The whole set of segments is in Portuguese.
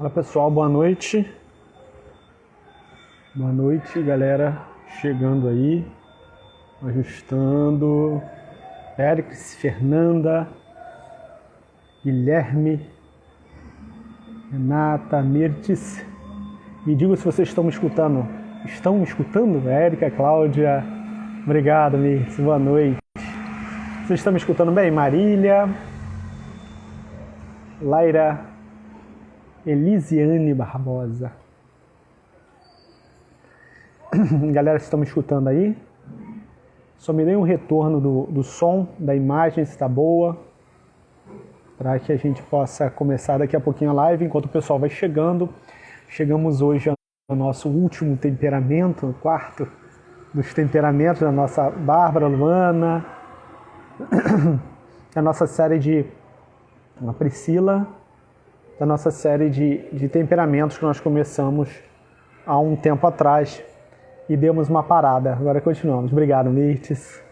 Fala pessoal, boa noite. Boa noite, galera. Chegando aí, ajustando. Félix, Fernanda, Guilherme, Renata, Mirtes. Me digam se vocês estão me escutando. Estão me escutando? Érica, Cláudia. Obrigado, Mirtes. Boa noite. Vocês estão me escutando bem? Marília, Laira, Elisiane Barbosa. Galera, vocês estão me escutando aí? Só me dê um retorno do som, da imagem, se está boa, para que a gente possa começar daqui a pouquinho a live, enquanto o pessoal vai chegando. Chegamos hoje ao nosso último temperamento, o quarto dos temperamentos da nossa Bárbara, Luana, da nossa série de a Priscila, da nossa série de temperamentos que nós começamos há um tempo atrás e demos uma parada. Agora continuamos. Obrigado, Mirtes.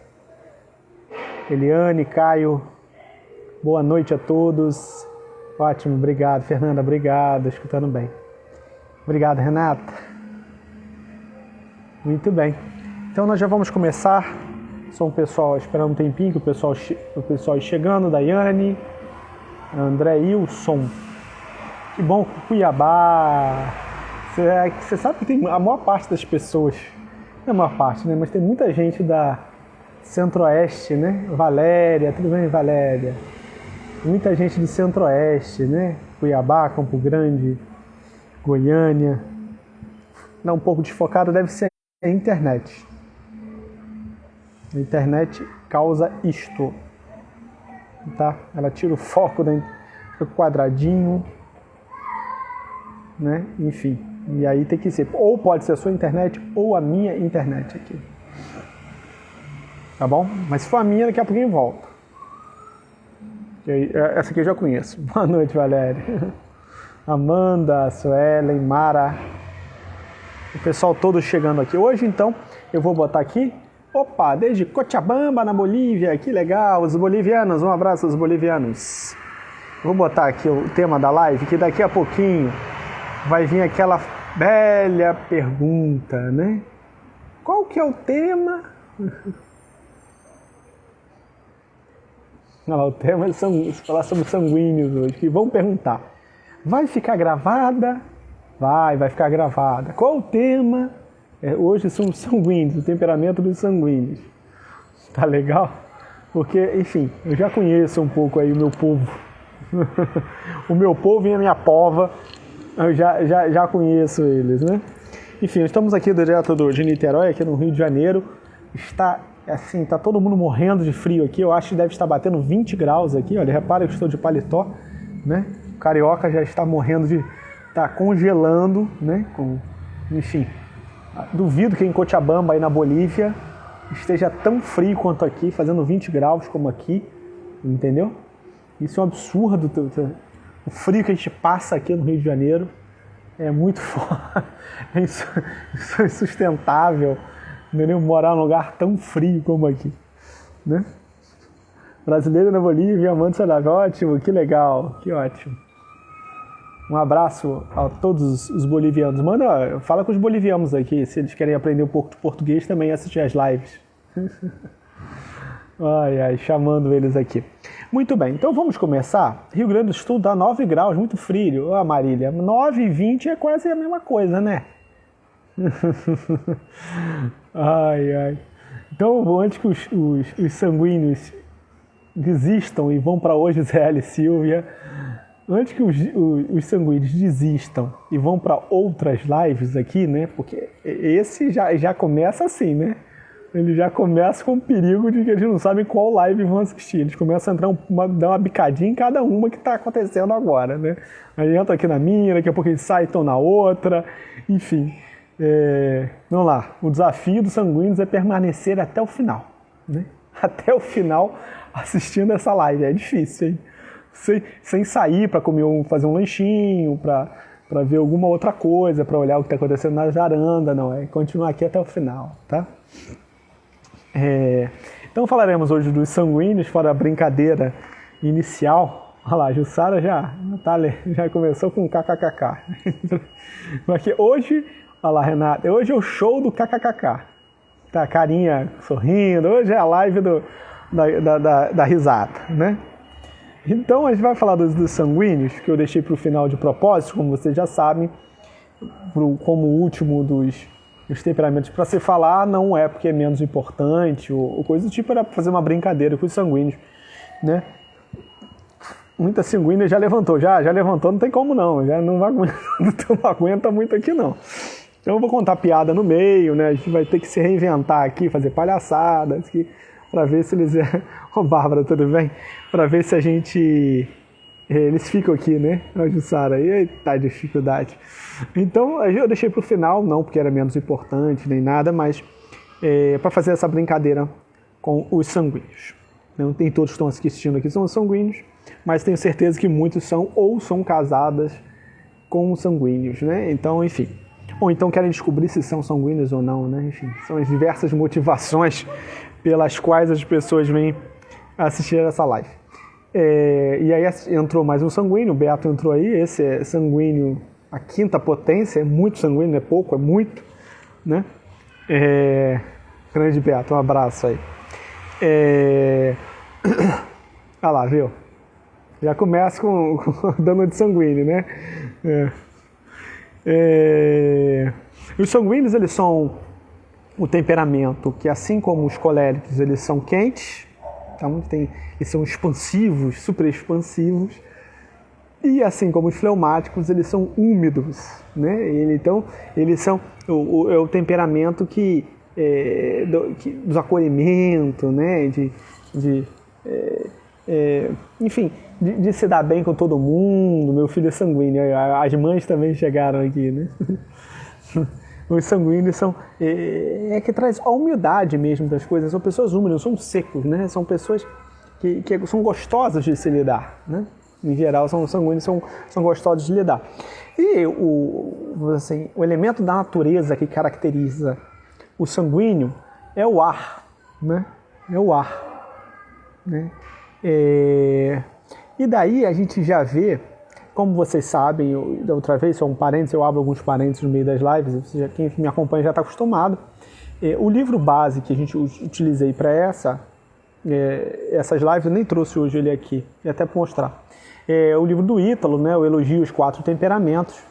Eliane, Caio, boa noite a todos. Ótimo, obrigado. Fernanda, obrigado. Escutando bem. Obrigado, Renata. Muito bem. Então nós já vamos começar. Só o pessoal esperando um tempinho, que o pessoal ir chegando. Daiane, André Wilson. Que bom, Cuiabá. Você sabe que tem a maior parte das pessoas, não é a maior parte, né? Mas tem muita gente da Centro-Oeste, né? Valéria, tudo bem, Valéria? Muita gente do Centro-Oeste, né? Cuiabá, Campo Grande, Goiânia. Não, um pouco desfocada deve ser a internet. A internet causa isto, tá? Ela tira o foco do quadradinho, né? Enfim, e aí tem que ser, ou pode ser a sua internet ou a minha internet aqui, tá bom? Mas se for a minha, daqui a pouquinho volta. Essa aqui eu já conheço. Boa noite, Valéria. Amanda, Suelen, Mara, o pessoal todo chegando aqui. Hoje, então, eu vou botar aqui, desde Cochabamba, na Bolívia, que legal, os bolivianos, um abraço aos bolivianos. Vou botar aqui o tema da live, que daqui a pouquinho vai vir aquela velha pergunta, né? Qual que é o tema? Não, o tema é falar sobre sanguíneos hoje, que vão perguntar. Vai ficar gravada? Vai ficar gravada. Qual o tema? Hoje são os sanguíneos, o temperamento dos sanguíneos. Tá legal? Porque, enfim, eu já conheço um pouco aí o meu povo. O meu povo e a minha pova. Eu já conheço eles, né? Enfim, estamos aqui direto de Niterói, aqui no Rio de Janeiro. Está todo mundo morrendo de frio aqui. Eu acho que deve estar batendo 20 graus aqui. Olha, repara que eu estou de paletó, né? O carioca já está morrendo está congelando, né? Enfim, duvido que em Cochabamba, aí na Bolívia, esteja tão frio quanto aqui, fazendo 20 graus como aqui, entendeu? Isso é um absurdo. O frio que a gente passa aqui no Rio de Janeiro é muito forte. Isso é insustentável, entendeu? Morar num lugar tão frio como aqui, né? Brasileiro na Bolívia, amando saudável. Ótimo, que legal, que ótimo. Um abraço a todos os bolivianos. Fala com os bolivianos aqui, se eles querem aprender um pouco de português também, assistir as lives. Chamando eles aqui. Muito bem, então vamos começar. Rio Grande do Sul dá 9 graus, muito frio. Marília, 9 e 20 é quase a mesma coisa, né? Então, antes que os sanguíneos desistam e vão para hoje, Zé e Silvia, antes que os sanguíneos desistam e vão para outras lives aqui, né? Porque esse já começa assim, né? Ele já começa com o perigo de que eles não sabem qual live vão assistir. Eles começam a entrar dar uma bicadinha em cada uma que está acontecendo agora, né? Aí entra aqui na minha, daqui a pouco eles saem e estão na outra. Enfim, vamos lá. O desafio dos sanguíneos é permanecer até o final, né? Até o final assistindo essa live. É difícil, hein? Sem sair para fazer um lanchinho, para ver alguma outra coisa, para olhar o que está acontecendo na varanda, não. É continuar aqui até o final, tá? Então falaremos hoje dos sanguíneos, fora a brincadeira inicial, Olha lá, a Jussara já começou com kkkk. Porque hoje, olha lá, Renata, hoje é o show do kkkk. Tá a carinha sorrindo, hoje é a live da risada, né? Então a gente vai falar dos sanguíneos, que eu deixei para o final de propósito, como vocês já sabem, como o último dos temperamentos para se falar, não é porque é menos importante ou coisa do tipo, era para fazer uma brincadeira com os sanguíneos, né? Muita sanguínea já levantou, não tem como não, já não aguenta muito aqui não. Então eu vou contar piada no meio, né? A gente vai ter que se reinventar aqui, fazer palhaçadas aqui, para ver se eles... Ô Bárbara, tudo bem? Para ver se a gente... Eles ficam aqui, né? A Jussara, eita dificuldade. Então eu deixei para o final, não porque era menos importante nem nada, mas para fazer essa brincadeira com os sanguíneos. Não tem todos que estão assistindo aqui são sanguíneos, mas tenho certeza que muitos são ou são casadas com sanguíneos, né? Então, enfim. Ou então querem descobrir se são sanguíneos ou não, né? Enfim, são as diversas motivações pelas quais as pessoas vêm assistir essa live. E aí entrou mais um sanguíneo, o Beato entrou aí, esse é sanguíneo, a quinta potência, é muito sanguíneo, não é pouco, é muito, né? Grande Beato, um abraço aí. Olha lá, viu? Já começa com dano de sanguíneo, né? Os sanguíneos, eles são o temperamento que, assim como os coléricos, eles são quentes, então eles são expansivos, super expansivos, e assim como os fleumáticos, eles são úmidos, né? Então, eles são o temperamento do acolhimento, né? Enfim, de se dar bem com todo mundo. Meu filho é sanguíneo, as mães também chegaram aqui, né? Os sanguíneos são que traz a humildade mesmo das coisas. São pessoas úmidas, são secos, né? São pessoas que são gostosas de se lidar, né? Em geral, são sanguíneos, são gostosos de lidar. E o elemento da natureza que caracteriza o sanguíneo é o ar, né? É o ar, né? E daí a gente já vê, como vocês sabem, da outra vez, só um parênteses, eu abro alguns parênteses no meio das lives, quem me acompanha já está acostumado. O livro base que a gente utilizei para essas lives, eu nem trouxe hoje ele aqui, e até para mostrar. O livro do Ítalo, né, o Elogio aos 4 Temperamentos,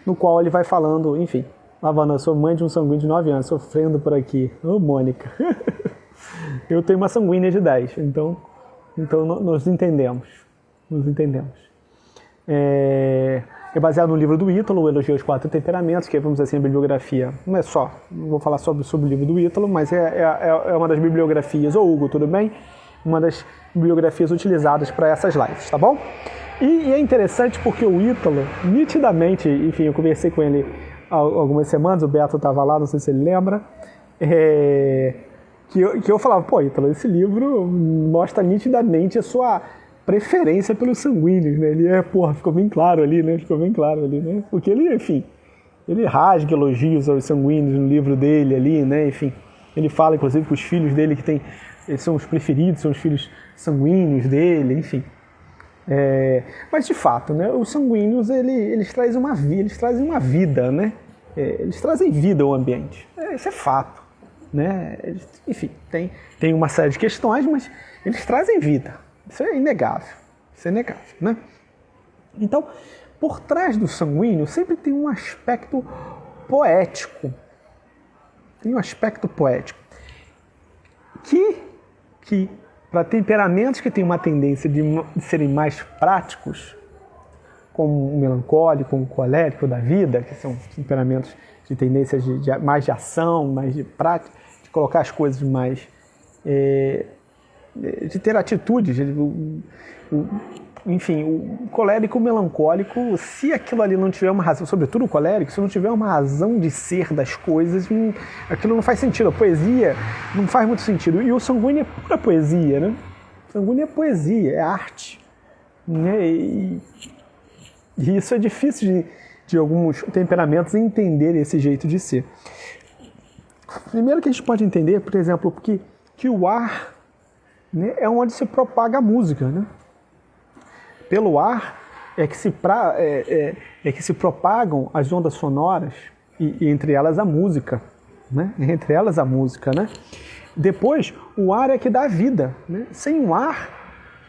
no qual ele vai falando, enfim, Lavana, eu sou mãe de um sanguíneo de 9 anos, sofrendo por aqui. Ô, Mônica. Eu tenho uma sanguínea de 10, então nos entendemos. É baseado no livro do Ítalo, o Elogio aos 4 Temperamentos, que vamos dizer assim, a bibliografia, não é só, não vou falar sobre o livro do Ítalo, mas é uma das bibliografias, ô Hugo, tudo bem? Uma das bibliografias utilizadas para essas lives, tá bom? E é interessante porque o Ítalo, nitidamente, enfim, eu conversei com ele há algumas semanas, o Beto estava lá, não sei se ele lembra, que eu falava, pô, Ítalo, esse livro mostra nitidamente a sua preferência pelos sanguíneos, né? Ele ficou bem claro ali, né? Porque ele, enfim, ele rasga elogios aos sanguíneos no livro dele ali, né? Enfim, ele fala, inclusive, que os filhos dele eles são os preferidos, são os filhos sanguíneos dele, enfim. Mas, de fato, né? Os sanguíneos, eles trazem uma vida, né? Eles trazem vida ao ambiente. Isso é fato, né? Enfim, tem uma série de questões, mas eles trazem vida. Isso é inegável, né? Então, por trás do sanguíneo sempre tem um aspecto poético. Que para temperamentos que têm uma tendência de serem mais práticos, como o melancólico, o colérico da vida, que são temperamentos de tendência mais de ação, mais de prática, de colocar as coisas mais... de ter atitudes, enfim, o colérico, o melancólico, se aquilo ali não tiver uma razão, sobretudo o colérico, se não tiver uma razão de ser das coisas, aquilo não faz sentido. A poesia não faz muito sentido. E o sanguíneo é pura poesia, né? O sanguíneo é poesia, é arte, né? E isso é difícil de alguns temperamentos entender esse jeito de ser. Primeiro que a gente pode entender, por exemplo, que o ar, né, é onde se propaga a música, né? pelo ar é que se propagam as ondas sonoras e entre elas a música, né? Entre elas a música, né? Depois, o ar é que dá vida, né? Sem o ar,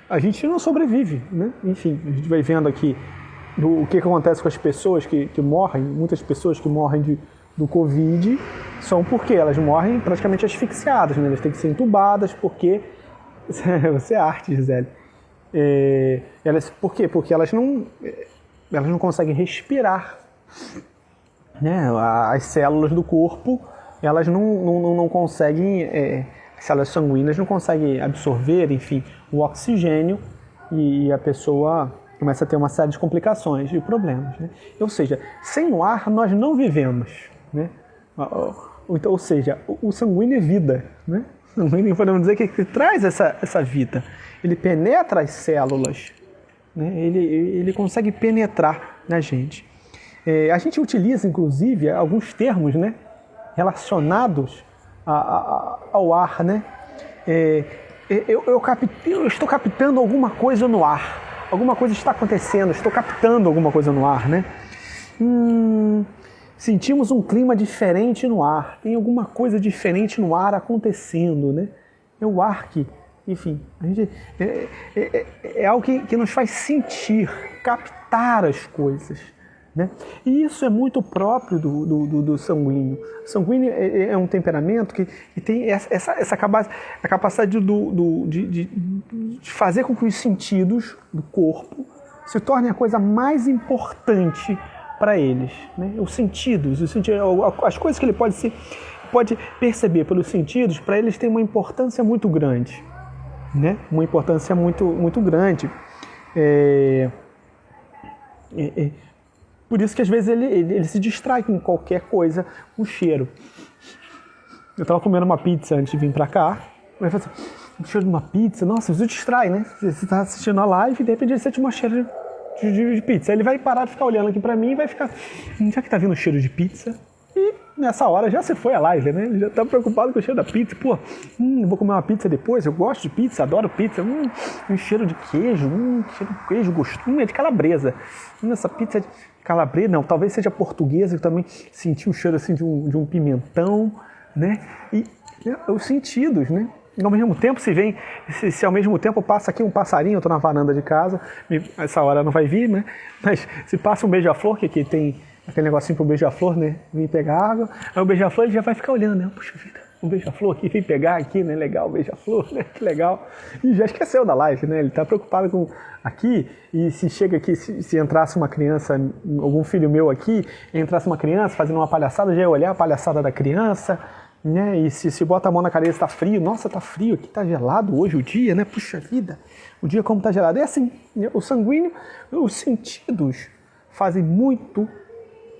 a gente não sobrevive, né? Enfim, a gente vai vendo aqui o que acontece com as pessoas que morrem, muitas pessoas que morrem do Covid são porque elas morrem praticamente asfixiadas, né? Elas têm que ser entubadas porque... Você é arte, Gisele. Por quê? Porque elas não conseguem respirar, né? As células do corpo, elas não conseguem, as células sanguíneas não conseguem absorver, enfim, o oxigênio e a pessoa começa a ter uma série de complicações e problemas, né? Ou seja, sem o ar nós não vivemos, né? Ou seja, o sanguíneo é vida, né? O sanguíneo, podemos dizer, que traz essa vida. Ele penetra as células, né? Ele consegue penetrar na gente. A gente utiliza, inclusive, alguns termos, né, relacionados ao ar, né? Eu estou captando alguma coisa no ar. Alguma coisa está acontecendo, estou captando alguma coisa no ar, né? Sentimos um clima diferente no ar, tem alguma coisa diferente no ar acontecendo, né? É o ar que, enfim, a gente, é algo que nos faz sentir, captar as coisas, né? E isso é muito próprio do sanguíneo. O sanguíneo é um temperamento que tem essa capacidade de fazer com que os sentidos do corpo se tornem a coisa mais importante para eles, né? Os sentidos, as coisas que ele pode perceber pelos sentidos, para eles tem uma importância muito grande, né? Uma importância muito grande. Por isso que às vezes ele se distrai com qualquer coisa, com cheiro. Eu estava comendo uma pizza antes de vir para cá, eu falei assim, o cheiro de uma pizza, nossa, isso distrai, né? Você está assistindo a live e de repente ele sente um cheiro de pizza. Ele vai parar de ficar olhando aqui pra mim e vai ficar, já que tá vindo o cheiro de pizza? E nessa hora já se foi a live, né? Ele já tá preocupado com o cheiro da pizza. Pô, vou comer uma pizza depois, eu gosto de pizza, adoro pizza. Um cheiro de queijo, cheiro de queijo gostoso, é de calabresa. Essa pizza é de calabresa, não, talvez seja portuguesa, eu também senti o cheiro assim de um pimentão, né? E os sentidos, né? Ao mesmo tempo, se ao mesmo tempo passa aqui um passarinho, eu estou na varanda de casa, essa hora não vai vir, né? Mas se passa um beija-flor, que aqui tem aquele negocinho pro beija-flor, né? Vem pegar água, aí o beija-flor ele já vai ficar olhando, né? Puxa vida, um beija-flor aqui, vem pegar aqui, né? Legal, o beija-flor, né? Que legal. E já esqueceu da live, né? Ele está preocupado com aqui, e se chega aqui, se entrasse uma criança, algum filho meu aqui, entrasse uma criança fazendo uma palhaçada, já ia olhar a palhaçada da criança, né? E se bota a mão na cabeça, está frio, nossa, está frio aqui, está gelado hoje o dia, né? Puxa vida, o dia como está gelado. É assim, o sanguíneo, os sentidos fazem muito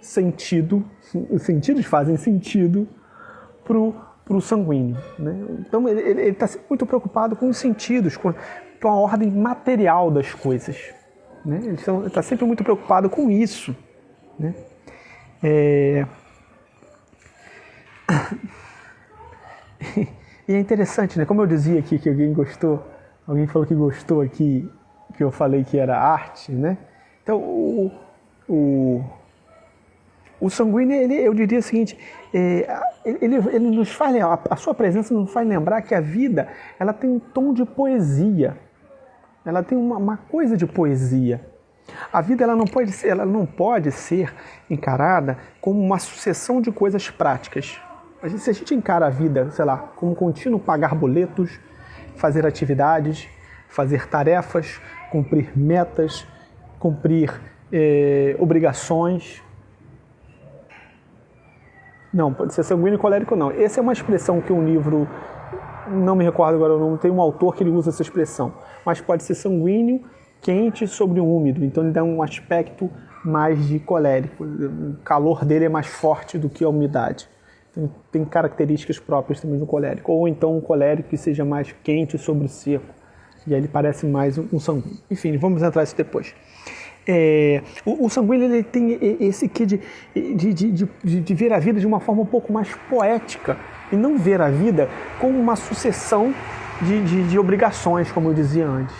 sentido, os sentidos fazem sentido pro sanguíneo, né? Então ele está muito preocupado com os sentidos, com a ordem material das coisas, né? Ele está sempre muito preocupado com isso, né? E é interessante, né? Como eu dizia aqui que alguém falou que gostou aqui, que eu falei que era arte, né? Então, o sanguíneo, eu diria o seguinte, ele nos faz, a sua presença nos faz lembrar que a vida, ela tem um tom de poesia, ela tem uma coisa de poesia. A vida ela não pode ser encarada como uma sucessão de coisas práticas. Se a gente encara a vida, sei lá, como contínuo pagar boletos, fazer atividades, fazer tarefas, cumprir metas, cumprir obrigações. Não, pode ser sanguíneo e colérico não. Essa é uma expressão que um livro, não me recordo agora o nome, tem um autor que ele usa essa expressão. Mas pode ser sanguíneo, quente sobre um úmido. Então ele dá um aspecto mais de colérico. O calor dele é mais forte do que a umidade. Tem características próprias também do colérico. Ou então um colérico que seja mais quente sobre o seco. E aí ele parece mais um sanguíneo. Enfim, vamos entrar nisso depois. O sanguíneo ele tem esse quê de ver a vida de uma forma um pouco mais poética. E não ver a vida como uma sucessão de obrigações, como eu dizia antes.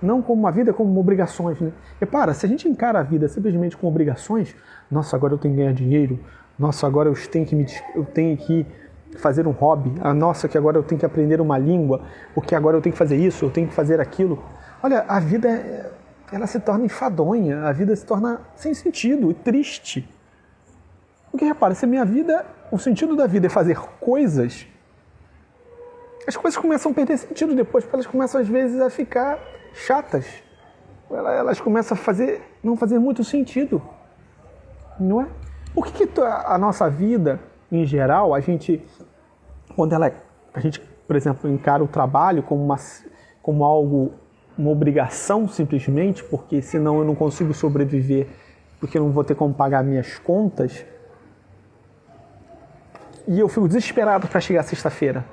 não como uma vida, como obrigações, né? Repara, se a gente encara a vida simplesmente com obrigações, nossa, agora eu tenho que ganhar dinheiro, nossa, agora eu tenho que fazer um hobby, nossa, que agora eu tenho que aprender uma língua, porque agora eu tenho que fazer isso, eu tenho que fazer aquilo. Olha, a vida, ela se torna enfadonha, a vida se torna sem sentido e triste. Porque repara, se a minha vida, o sentido da vida é fazer coisas, as coisas começam a perder sentido depois, porque elas começam às vezes a ficar chatas. Elas começam a não fazer muito sentido, não é? Por que a nossa vida, em geral, quando a gente, por exemplo, encara o trabalho como algo, uma obrigação simplesmente, porque senão eu não consigo sobreviver, porque eu não vou ter como pagar minhas contas, e eu fico desesperado para chegar sexta-feira.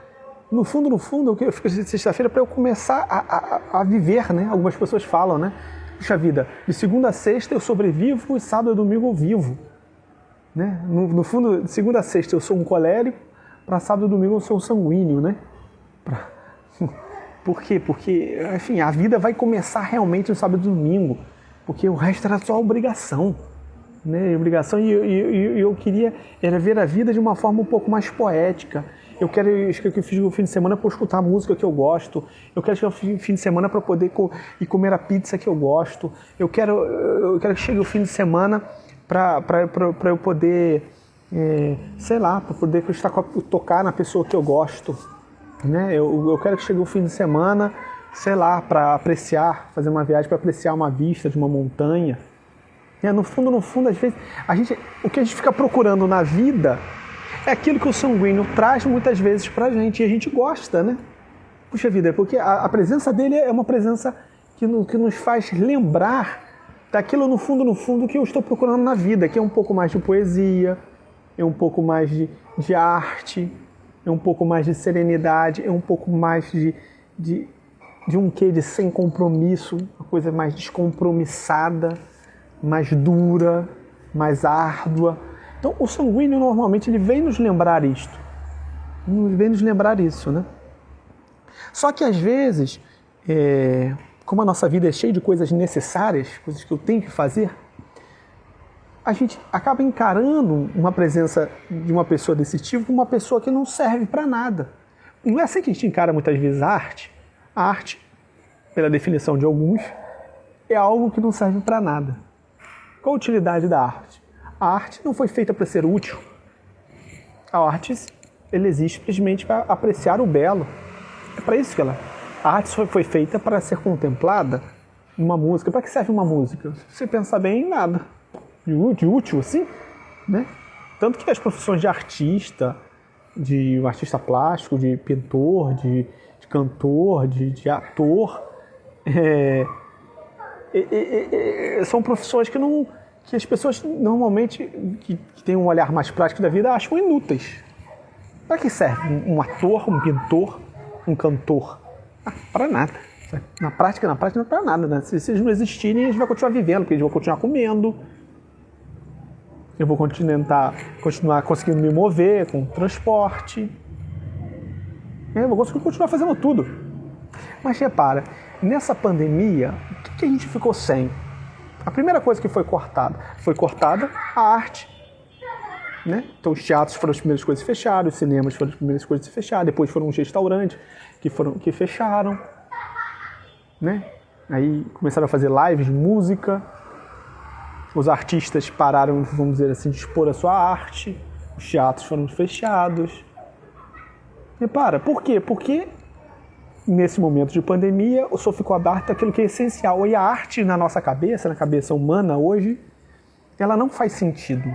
No fundo, eu fico sexta-feira para eu começar a viver, né? Algumas pessoas falam, né? Puxa vida, de segunda a sexta eu sobrevivo e sábado e domingo eu vivo. Né? No fundo, de segunda a sexta eu sou um colérico, para sábado e domingo eu sou um sanguíneo, né? Por quê? Porque, enfim, a vida vai começar realmente no sábado e domingo, porque o resto era só obrigação. Né? Obrigação, e eu queria ver a vida de uma forma um pouco mais poética. Eu quero que eu fiz o fim de semana para escutar a música que eu gosto. Eu quero chegar o fim de semana para poder ir comer a pizza que eu gosto. Eu quero que chegue o fim de semana para eu poder, sei lá, para poder tocar na pessoa que eu gosto. Né? Eu quero que chegue o fim de semana, sei lá, para apreciar, fazer uma viagem para apreciar uma vista de uma montanha. No fundo, às vezes, o que a gente fica procurando na vida é aquilo que o sanguíneo traz muitas vezes pra gente, e a gente gosta, né? Puxa vida, porque a presença dele é uma presença que nos faz lembrar daquilo no fundo que eu estou procurando na vida, que é um pouco mais de poesia, é um pouco mais de arte, é um pouco mais de serenidade, é um pouco mais de um quê de sem compromisso, uma coisa mais descompromissada, mais dura, mais árdua. Então, o sanguíneo, normalmente, ele vem nos lembrar isto. Vem nos lembrar isso, né? Só que, às vezes, como a nossa vida é cheia de coisas necessárias, coisas que eu tenho que fazer, a gente acaba encarando uma presença de uma pessoa desse tipo como uma pessoa que não serve para nada. Não é assim que a gente encara muitas vezes a arte. A arte, pela definição de alguns, é algo que não serve para nada. Qual a utilidade da arte? A arte não foi feita para ser útil. A arte existe simplesmente para apreciar o belo. É para isso que a arte foi feita para ser contemplada. Uma música. Para que serve uma música? Se você pensar bem, nada. De útil, assim, né? Tanto que as profissões de artista, de um artista plástico, de pintor, de cantor, de ator, são profissões que as pessoas normalmente que têm um olhar mais prático da vida acham inúteis. Para que serve um ator, um pintor, um cantor? Para nada. Na prática não é para nada. Né? Se eles não existirem, a gente vai continuar vivendo, porque a gente vai continuar comendo. Eu vou continuar conseguindo me mover com transporte. Eu vou conseguir continuar fazendo tudo. Mas repara, nessa pandemia, o que a gente ficou sem? A primeira coisa que foi cortada a arte. Né? Então os teatros foram as primeiras coisas fechadas, os cinemas foram as primeiras coisas a fechar, depois foram os restaurantes que fecharam. Né? Aí começaram a fazer lives de música, os artistas pararam, vamos dizer assim, de expor a sua arte, os teatros foram fechados. Repara, por quê? Porque nesse momento de pandemia, só ficou aberto aquilo que é essencial. E a arte na nossa cabeça, na cabeça humana hoje, ela não faz sentido.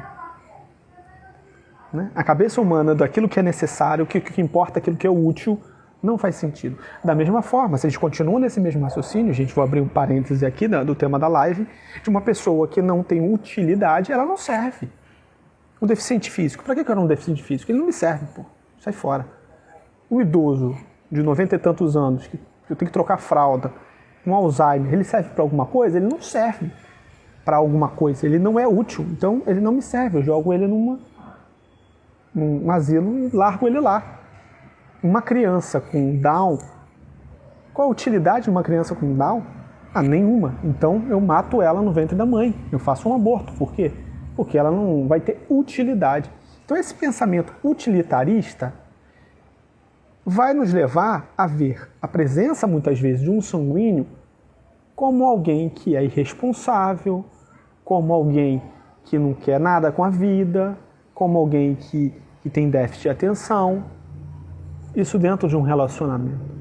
Né? A cabeça humana daquilo que é necessário, o que importa, aquilo que é útil, não faz sentido. Da mesma forma, se a gente continua nesse mesmo raciocínio, gente, vou abrir um parêntese aqui do tema da live, de uma pessoa que não tem utilidade, ela não serve. Um deficiente físico, para que eu quero um deficiente físico? Ele não me serve, pô, sai fora. O idoso de 90 e tantos anos, que eu tenho que trocar fralda, um Alzheimer, ele serve para alguma coisa? Ele não serve para alguma coisa, ele não é útil, então ele não me serve, eu jogo ele num asilo e largo ele lá. Uma criança com Down, qual a utilidade de uma criança com Down? Nenhuma. Então eu mato ela no ventre da mãe. Eu faço um aborto. Por quê? Porque ela não vai ter utilidade. Então esse pensamento utilitarista vai nos levar a ver a presença, muitas vezes, de um sanguíneo como alguém que é irresponsável, como alguém que não quer nada com a vida, como alguém que tem déficit de atenção. Isso dentro de um relacionamento.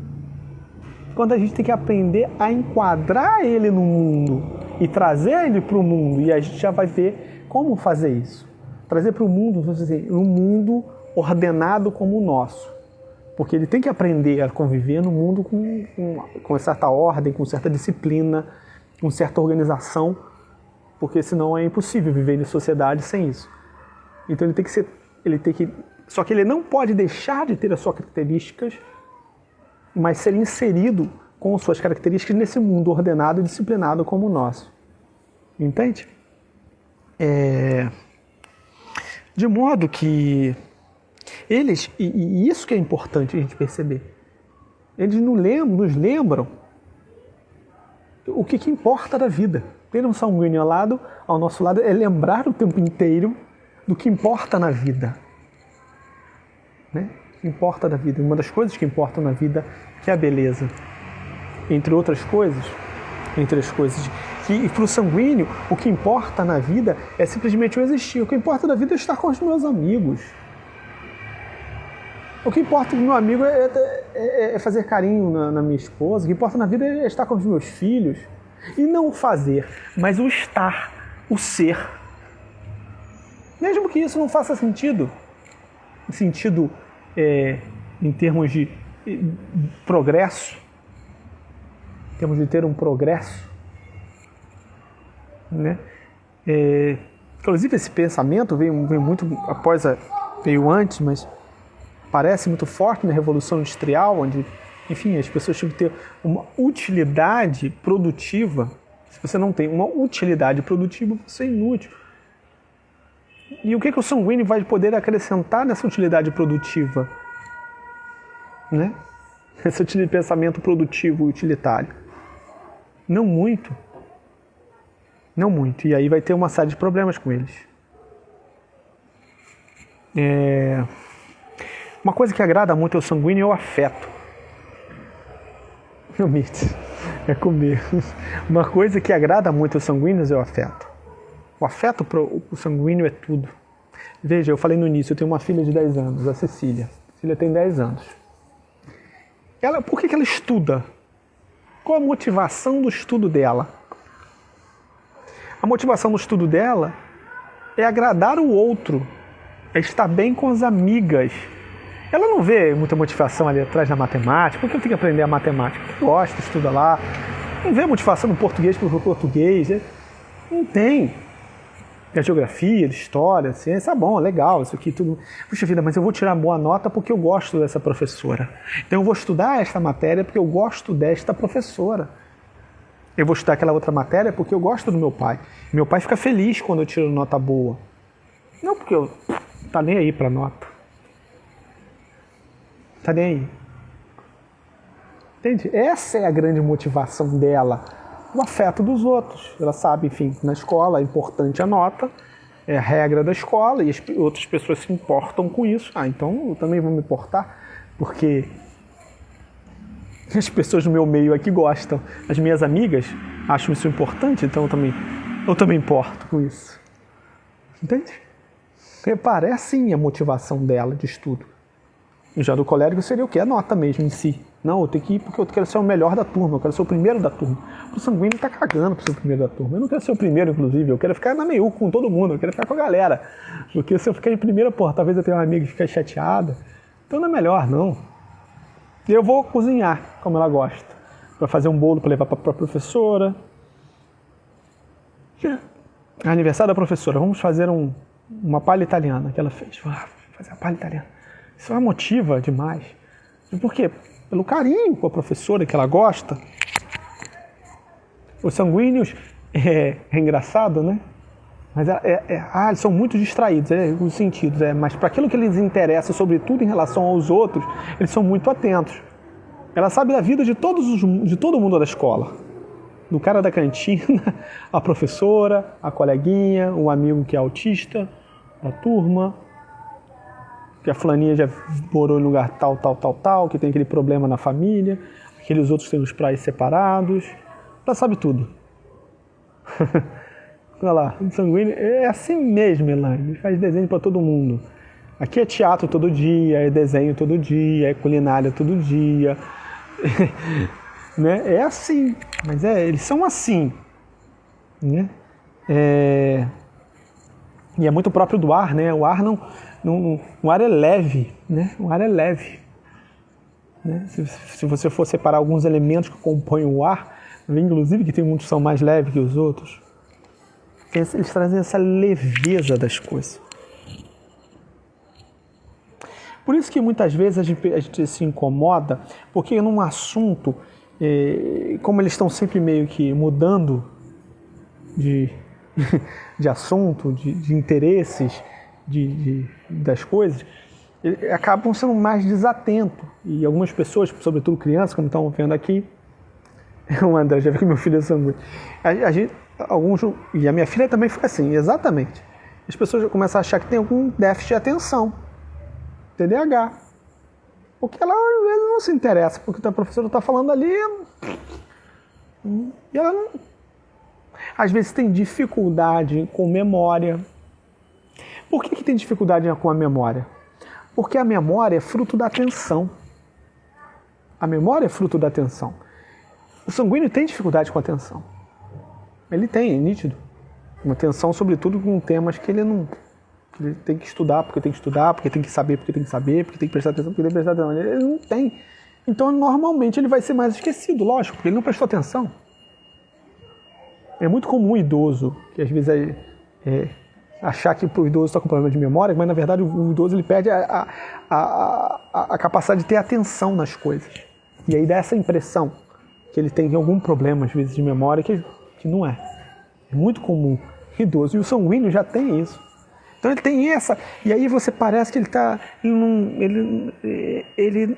Quando a gente tem que aprender a enquadrar ele no mundo e trazer ele para o mundo, e a gente já vai ver como fazer isso. Trazer para o mundo, vamos dizer, um mundo ordenado como o nosso. Porque ele tem que aprender a conviver no mundo com certa ordem, com certa disciplina, com certa organização, porque senão é impossível viver em sociedade sem isso. Então só que ele não pode deixar de ter as suas características, mas ser inserido com suas características nesse mundo ordenado e disciplinado como o nosso. Entende? De modo que eles, e isso que é importante a gente perceber, eles nos lembram o que importa da vida. Ter um sanguíneo ao nosso lado é lembrar o tempo inteiro do que importa na vida. Né? O que importa da vida. Uma das coisas que importam na vida que é a beleza. Entre as coisas que para o sanguíneo o que importa na vida é simplesmente o existir. O que importa na vida é estar com os meus amigos. O que importa no meu amigo é fazer carinho na minha esposa. O que importa na vida é estar com os meus filhos. E não o fazer, mas o estar, o ser. Mesmo que isso não faça sentido, em termos de progresso, em termos de ter um progresso, né? Inclusive esse pensamento veio muito veio antes, mas parece muito forte na Revolução Industrial, onde, enfim, as pessoas tinham que ter uma utilidade produtiva. Se você não tem uma utilidade produtiva, você é inútil. E o que o sanguíneo vai poder acrescentar nessa utilidade produtiva? Né? Esse pensamento produtivo e utilitário. Não muito. Não muito. E aí vai ter uma série de problemas com eles. Uma coisa que agrada muito ao sanguíneo é o afeto. Meu mito, é comer. Uma coisa que agrada muito aos sanguíneos é o afeto. O afeto para o sanguíneo é tudo. Veja, eu falei no início, eu tenho uma filha de 10 anos, a Cecília. A Cecília tem 10 anos. Por que ela estuda? Qual a motivação do estudo dela? A motivação do estudo dela é agradar o outro, é estar bem com as amigas. Ela não vê muita motivação ali atrás na matemática. Por que eu tenho que aprender a matemática? Porque gosta, estuda lá. Não vê motivação no português para o português. Né? Não tem. A geografia, a história, a ciência, bom, legal, isso aqui tudo. Puxa vida, mas eu vou tirar boa nota porque eu gosto dessa professora. Então eu vou estudar esta matéria porque eu gosto desta professora. Eu vou estudar aquela outra matéria porque eu gosto do meu pai. Meu pai fica feliz quando eu tiro nota boa. Não porque eu tá nem aí para nota. Tá nem aí. Entende? Essa é a grande motivação dela. O afeto dos outros. Ela sabe, enfim, na escola é importante a nota, é a regra da escola, e as outras pessoas se importam com isso. Então eu também vou me importar, porque as pessoas do meu meio aqui gostam. As minhas amigas acham isso importante, então eu também importo com isso. Entende? Repare, assim a motivação dela de estudo. E já do colérico seria o quê? A nota mesmo em si. Não, eu tenho que ir porque eu quero ser o melhor da turma, eu quero ser o primeiro da turma. O sanguíneo tá cagando para ser o primeiro da turma. Eu não quero ser o primeiro, inclusive, eu quero ficar na meiuca com todo mundo, eu quero ficar com a galera. Porque se eu ficar em primeira, talvez eu tenha uma amiga que fica chateada. Então não é melhor, não. Eu vou cozinhar, como ela gosta. Para fazer um bolo para levar para a professora. Aniversário da professora, vamos fazer uma palha italiana que ela fez. Fazer a palha italiana. Isso a motiva demais. E por quê? Pelo carinho com a professora que ela gosta. Os sanguíneos é engraçado, né? Mas eles são muito distraídos, os sentidos. Mas para aquilo que lhes interessa, sobretudo em relação aos outros, eles são muito atentos. Ela sabe da vida de todo mundo da escola. do cara da cantina, a professora, a coleguinha, o amigo que é autista da turma, que a fulaninha já morou em lugar tal, tal, tal, tal, que tem aquele problema na família, aqueles outros têm os pais separados, ela sabe tudo. Olha lá, o sanguíneo é assim mesmo, Elaine, ele faz desenho para todo mundo. Aqui é teatro todo dia, é desenho todo dia, é culinária todo dia. Né? É assim, mas eles são assim. Né? E é muito próprio do ar, né? O ar o ar é leve, né? O ar é leve. Né? Se você for separar alguns elementos que compõem o ar, inclusive que tem muitos que são mais leves que os outros, eles trazem essa leveza das coisas. Por isso que muitas vezes a gente se incomoda, porque num assunto, como eles estão sempre meio que mudando de assunto, de interesses das coisas, acabam sendo mais desatentos. E algumas pessoas, sobretudo crianças, como estão vendo aqui, o André já viu que meu filho é sanguíneo. E a minha filha também foi assim, exatamente. As pessoas começam a achar que tem algum déficit de atenção. TDAH. Porque ela às vezes não se interessa porque a professora está falando ali e ela não... Às vezes tem dificuldade com memória. Por que tem dificuldade com a memória? Porque a memória é fruto da atenção. A memória é fruto da atenção. O sanguíneo tem dificuldade com a atenção. Ele tem, é nítido. Uma atenção, sobretudo, com temas que ele não... Ele tem que estudar, porque tem que estudar, porque tem que saber, porque tem que saber, porque tem que prestar atenção, porque tem que prestar atenção. Ele não tem. Então, normalmente, ele vai ser mais esquecido, lógico, porque ele não prestou atenção. É muito comum o idoso, que às vezes achar que o idoso está com problema de memória, mas, na verdade, o idoso ele perde a capacidade de ter atenção nas coisas. E aí dá essa impressão que ele tem algum problema, às vezes, de memória, que não é. É muito comum. Idoso. E o sanguíneo já tem isso. Então ele tem essa, e aí você parece que ele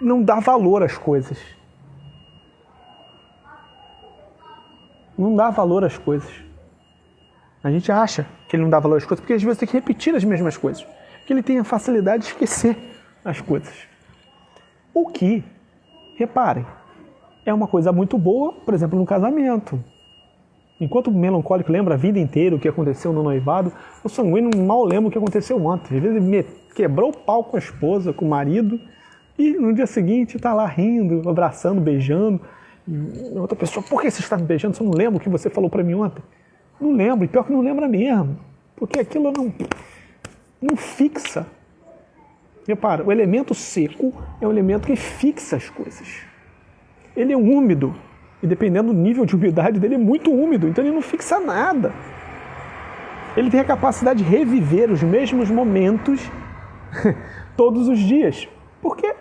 não dá valor às coisas. Não dá valor às coisas. A gente acha que ele não dá valor às coisas, porque às vezes tem que repetir as mesmas coisas. Porque ele tem a facilidade de esquecer as coisas. O que, reparem, é uma coisa muito boa, por exemplo, no casamento. Enquanto o melancólico lembra a vida inteira o que aconteceu no noivado, o sanguíneo mal lembra o que aconteceu ontem. Às vezes ele quebrou o pau com a esposa, com o marido, e no dia seguinte está lá rindo, abraçando, beijando. E outra pessoa, por que você está me beijando? Você não lembra o que você falou para mim ontem? Não lembro, e pior que não lembra mesmo, porque aquilo não fixa. Repara, o elemento seco é um elemento que fixa as coisas. Ele é úmido. E dependendo do nível de umidade dele, é muito úmido, então ele não fixa nada. Ele tem a capacidade de reviver os mesmos momentos todos os dias. Por quê?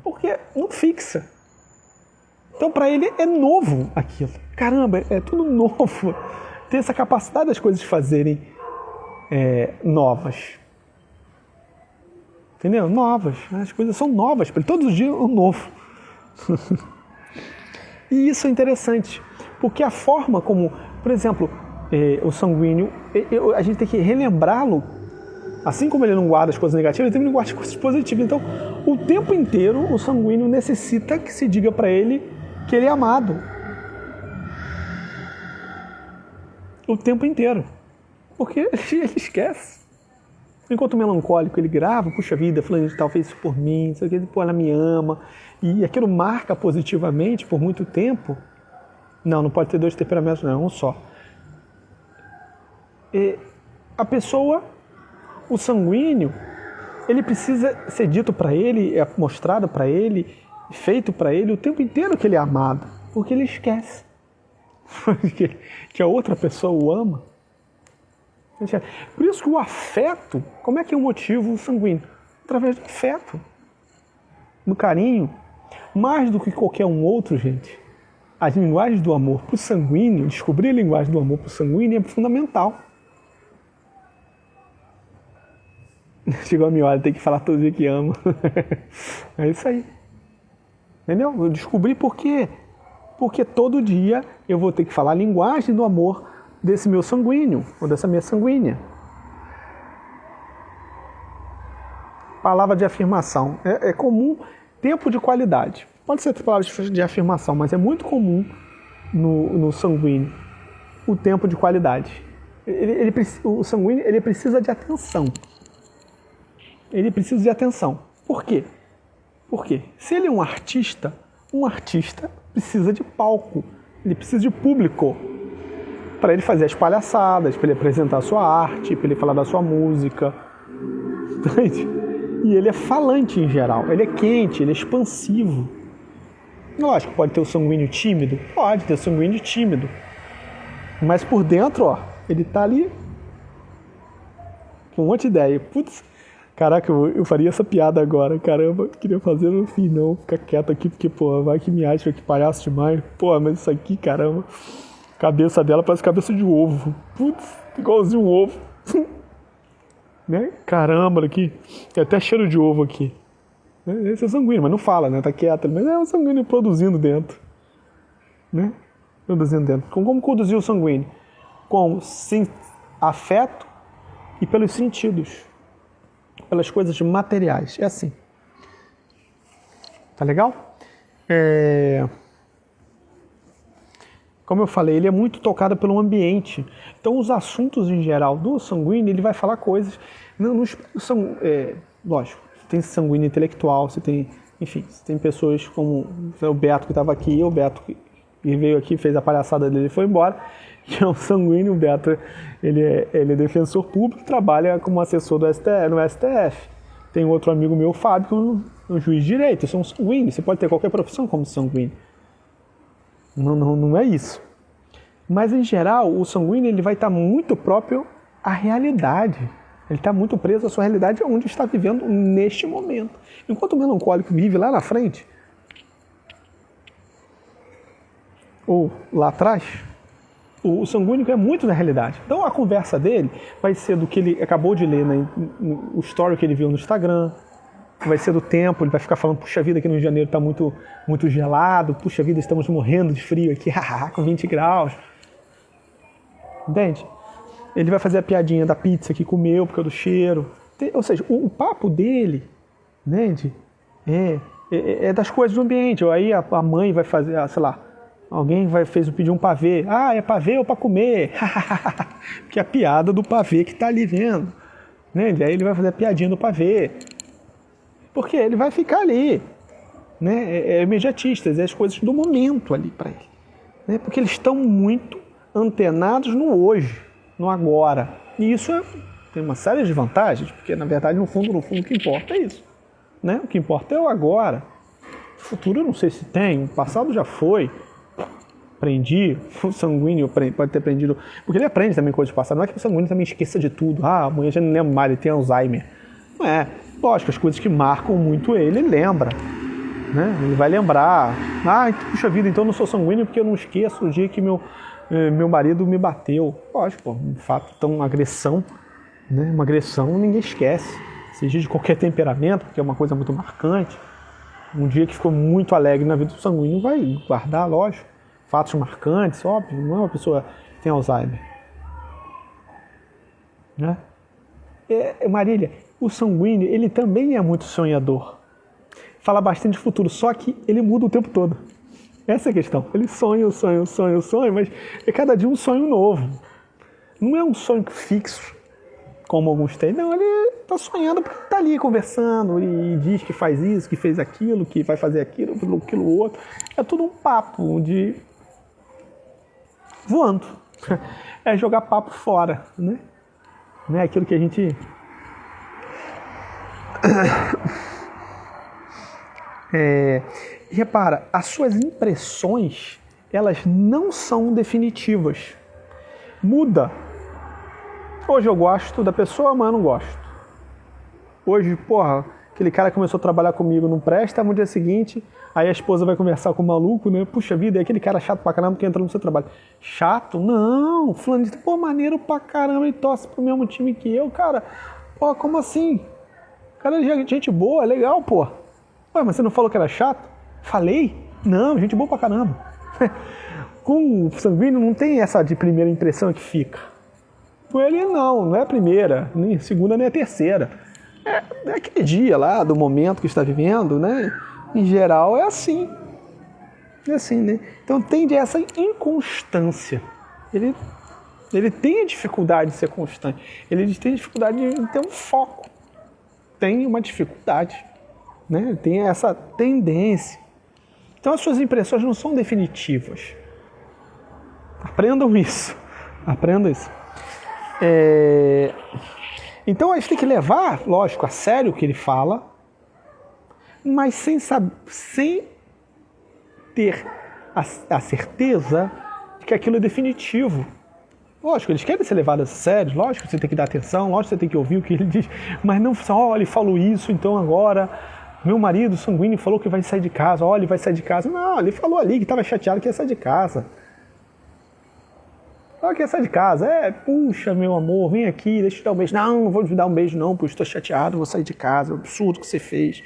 Porque não fixa. Então, para ele, é novo aquilo. Caramba, é tudo novo. Tem essa capacidade das coisas fazerem novas. Entendeu? Novas. As coisas são novas para ele. Todos os dias é um novo. E isso é interessante, porque a forma como, por exemplo, o sanguíneo, a gente tem que relembrá-lo, assim como ele não guarda as coisas negativas, ele também não guarda as coisas positivas. Então, o tempo inteiro, o sanguíneo necessita que se diga para ele que ele é amado. O tempo inteiro. Porque ele esquece. Enquanto o melancólico, ele grava, puxa vida, fulano de tal fez isso por mim, isso aqui, pô, ela me ama, e aquilo marca positivamente por muito tempo. Não pode ter dois temperamentos, não, é um só. E a o sanguíneo, ele precisa ser dito para ele, mostrado para ele, feito para ele o tempo inteiro que ele é amado, porque ele esquece que a outra pessoa o ama. Por isso que o afeto, como é que é o motivo sanguíneo? Através do afeto, do carinho. Mais do que qualquer um outro, gente, as linguagens do amor para o sanguíneo, descobrir a linguagem do amor para o sanguíneo é fundamental. Chegou a minha hora, tem que falar todo dia que ama. É isso aí. Entendeu? Eu descobri por quê. Porque todo dia eu vou ter que falar a linguagem do amor desse meu sanguíneo, ou dessa minha sanguínea. Palavra de afirmação. É comum, tempo de qualidade. Pode ser palavra de afirmação, mas é muito comum no sanguíneo o tempo de qualidade. O sanguíneo ele precisa de atenção. Ele precisa de atenção. Por quê? Porque se ele é um artista precisa de palco, ele precisa de público para ele fazer as palhaçadas, para ele apresentar a sua arte, para ele falar da sua música. Entende? E ele é falante em geral, ele é quente, ele é expansivo. Lógico, pode ter o sanguíneo tímido? Pode ter o sanguíneo tímido. Mas por dentro, ó, ele tá ali com um monte de ideia. Putz, caraca, eu faria essa piada agora. Caramba, queria fazer, no fim, não. Ficar quieto aqui, porque, pô, vai que me acha que palhaço demais. Pô, mas isso aqui, caramba. A cabeça dela parece cabeça de ovo. Putz, igualzinho um ovo. Né? Caramba, aqui. Tem até cheiro de ovo aqui. Esse é sanguíneo, mas não fala, né? Tá quieto. Mas é o sanguíneo produzindo dentro. Né? Produzindo dentro. Como conduzir o sanguíneo? Com afeto e pelos sentidos. Pelas coisas materiais. É assim. Tá legal? Como eu falei, ele é muito tocado pelo ambiente. Então, os assuntos em geral do sanguíneo, ele vai falar coisas... lógico, você tem sanguíneo intelectual, você tem... Enfim, você tem pessoas como o Beto que estava aqui, o Beto que veio aqui, fez a palhaçada dele e foi embora, que é um sanguíneo. O Beto, ele é defensor público, trabalha como assessor no STF. Tem outro amigo meu, Fábio, que é um juiz de direito. São sanguíneos. Você pode ter qualquer profissão como sanguíneo. Não é isso. Mas, em geral, o sanguíneo ele vai estar muito próprio à realidade. Ele está muito preso à sua realidade, onde está vivendo neste momento. Enquanto o melancólico vive lá na frente, ou lá atrás, o sanguíneo é muito na realidade. Então, a conversa dele vai ser do que ele acabou de ler, o story que ele viu no Instagram, vai ser do tempo, ele vai ficar falando, puxa vida, aqui no Rio de Janeiro está muito, muito gelado, puxa vida, estamos morrendo de frio aqui, com 20 graus. Entende? Ele vai fazer a piadinha da pizza que comeu por causa do cheiro. Ou seja, o papo dele, entende? É das coisas do ambiente. Ou aí a mãe vai fazer, sei lá, alguém fez pedir um pavê. Ah, é pavê ou para comer? Que é a piada do pavê que está ali vendo. Entende? Aí ele vai fazer a piadinha do pavê. Porque ele vai ficar ali, né? É imediatista, é as coisas do momento ali para ele, né? Porque eles estão muito antenados no hoje, no agora. E isso tem uma série de vantagens, porque na verdade, no fundo, o que importa é isso, né? O que importa é o agora. O futuro eu não sei se tem, o passado já foi. Aprendi, o sanguíneo pode ter aprendido, porque ele aprende também coisas do passado. Não é que o sanguíneo também esqueça de tudo. Amanhã já não lembra mais, ele tem Alzheimer. Não é. Lógico, as coisas que marcam muito ele lembra, né? Ele vai lembrar. Puxa vida, então eu não sou sanguíneo porque eu não esqueço o dia que meu marido me bateu. Lógico, um fato tão agressão, né? Uma agressão ninguém esquece. Seja de qualquer temperamento, porque é uma coisa muito marcante. Um dia que ficou muito alegre na vida do sanguíneo vai guardar, lógico. Fatos marcantes, óbvio, não é uma pessoa que tem Alzheimer. Né? Marília, o sanguíneo, ele também é muito sonhador. Fala bastante de futuro, só que ele muda o tempo todo. Essa é a questão. Ele sonha, mas é cada dia um sonho novo. Não é um sonho fixo, como alguns têm. Não, ele está sonhando porque está ali conversando e diz que faz isso, que fez aquilo, que vai fazer aquilo outro. É tudo um papo de voando. É jogar papo fora, né? Não é aquilo que a gente... repara, as suas impressões, elas não são definitivas. Muda. Hoje eu gosto da pessoa, amanhã eu não gosto. Hoje, aquele cara começou a trabalhar comigo, não presta, no dia seguinte, aí a esposa vai conversar com o maluco, né? Puxa vida, é aquele cara chato pra caramba que entra no seu trabalho. Chato? Não, fulano diz, maneiro pra caramba, ele torce pro mesmo time que eu, cara. Como assim? Cara, gente boa, é legal, Ué, mas você não falou que era chato? Falei? Não, gente boa pra caramba. Com o sanguíneo não tem essa de primeira impressão que fica. Com ele não é a primeira, nem a segunda, nem a terceira. É aquele dia lá, do momento que está vivendo, né? Em geral é assim. É assim, né? Então tende a essa inconstância. Ele tem a dificuldade de ser constante. Ele tem a dificuldade de ter um foco. Tem uma dificuldade. Né? Tem essa tendência. Então as suas impressões não são definitivas. Aprendam isso. Aprendam isso. Então a gente tem que levar, lógico, a sério o que ele fala, mas sem ter a certeza de que aquilo é definitivo. Lógico, eles querem ser levados a sério, lógico, você tem que dar atenção, lógico, você tem que ouvir o que ele diz, mas não só, ele falou isso, então agora meu marido sanguíneo falou que vai sair de casa, ele vai sair de casa. Não, ele falou ali que estava chateado que ia sair de casa. Que ia sair de casa. Puxa, meu amor, vem aqui, deixa eu te dar um beijo. Não vou te dar um beijo não, porque estou chateado, vou sair de casa, é um absurdo que você fez.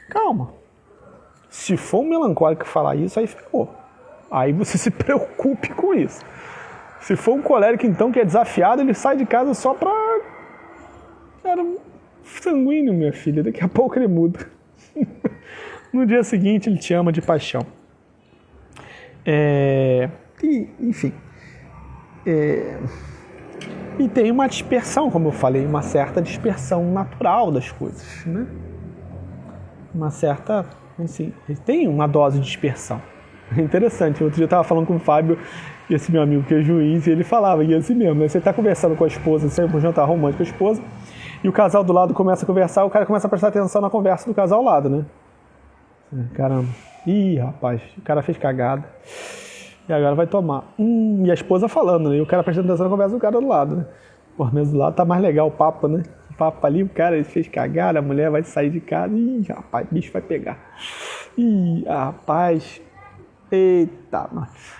Calma. Se for um melancólico falar isso, aí ferrou. Aí você se preocupe com isso. Se for um colérico, então, que é desafiado, ele sai de casa só pra... Era sanguíneo, minha filha. Daqui a pouco ele muda. No dia seguinte, ele te ama de paixão. Enfim. E tem uma dispersão, como eu falei, uma certa dispersão natural das coisas, né? Uma certa... Assim, ele tem uma dose de dispersão. É interessante. Outro dia eu estava falando com o Fábio, esse meu amigo que é juiz, e ele falava, e assim mesmo, né? Você está conversando com a esposa, sempre um jantar romântico com a esposa, e o casal do lado começa a conversar, o cara começa a prestar atenção na conversa do casal ao lado, né? Caramba. Ih, rapaz, o cara fez cagada. E agora vai tomar. E a esposa falando, né? E o cara prestando atenção na conversa do cara do lado, né? Por mesmo do lado tá mais legal o papo, né? O papo ali, o cara ele fez cagada, a mulher vai sair de casa. Ih, rapaz, o bicho vai pegar. Ih, rapaz... Eita,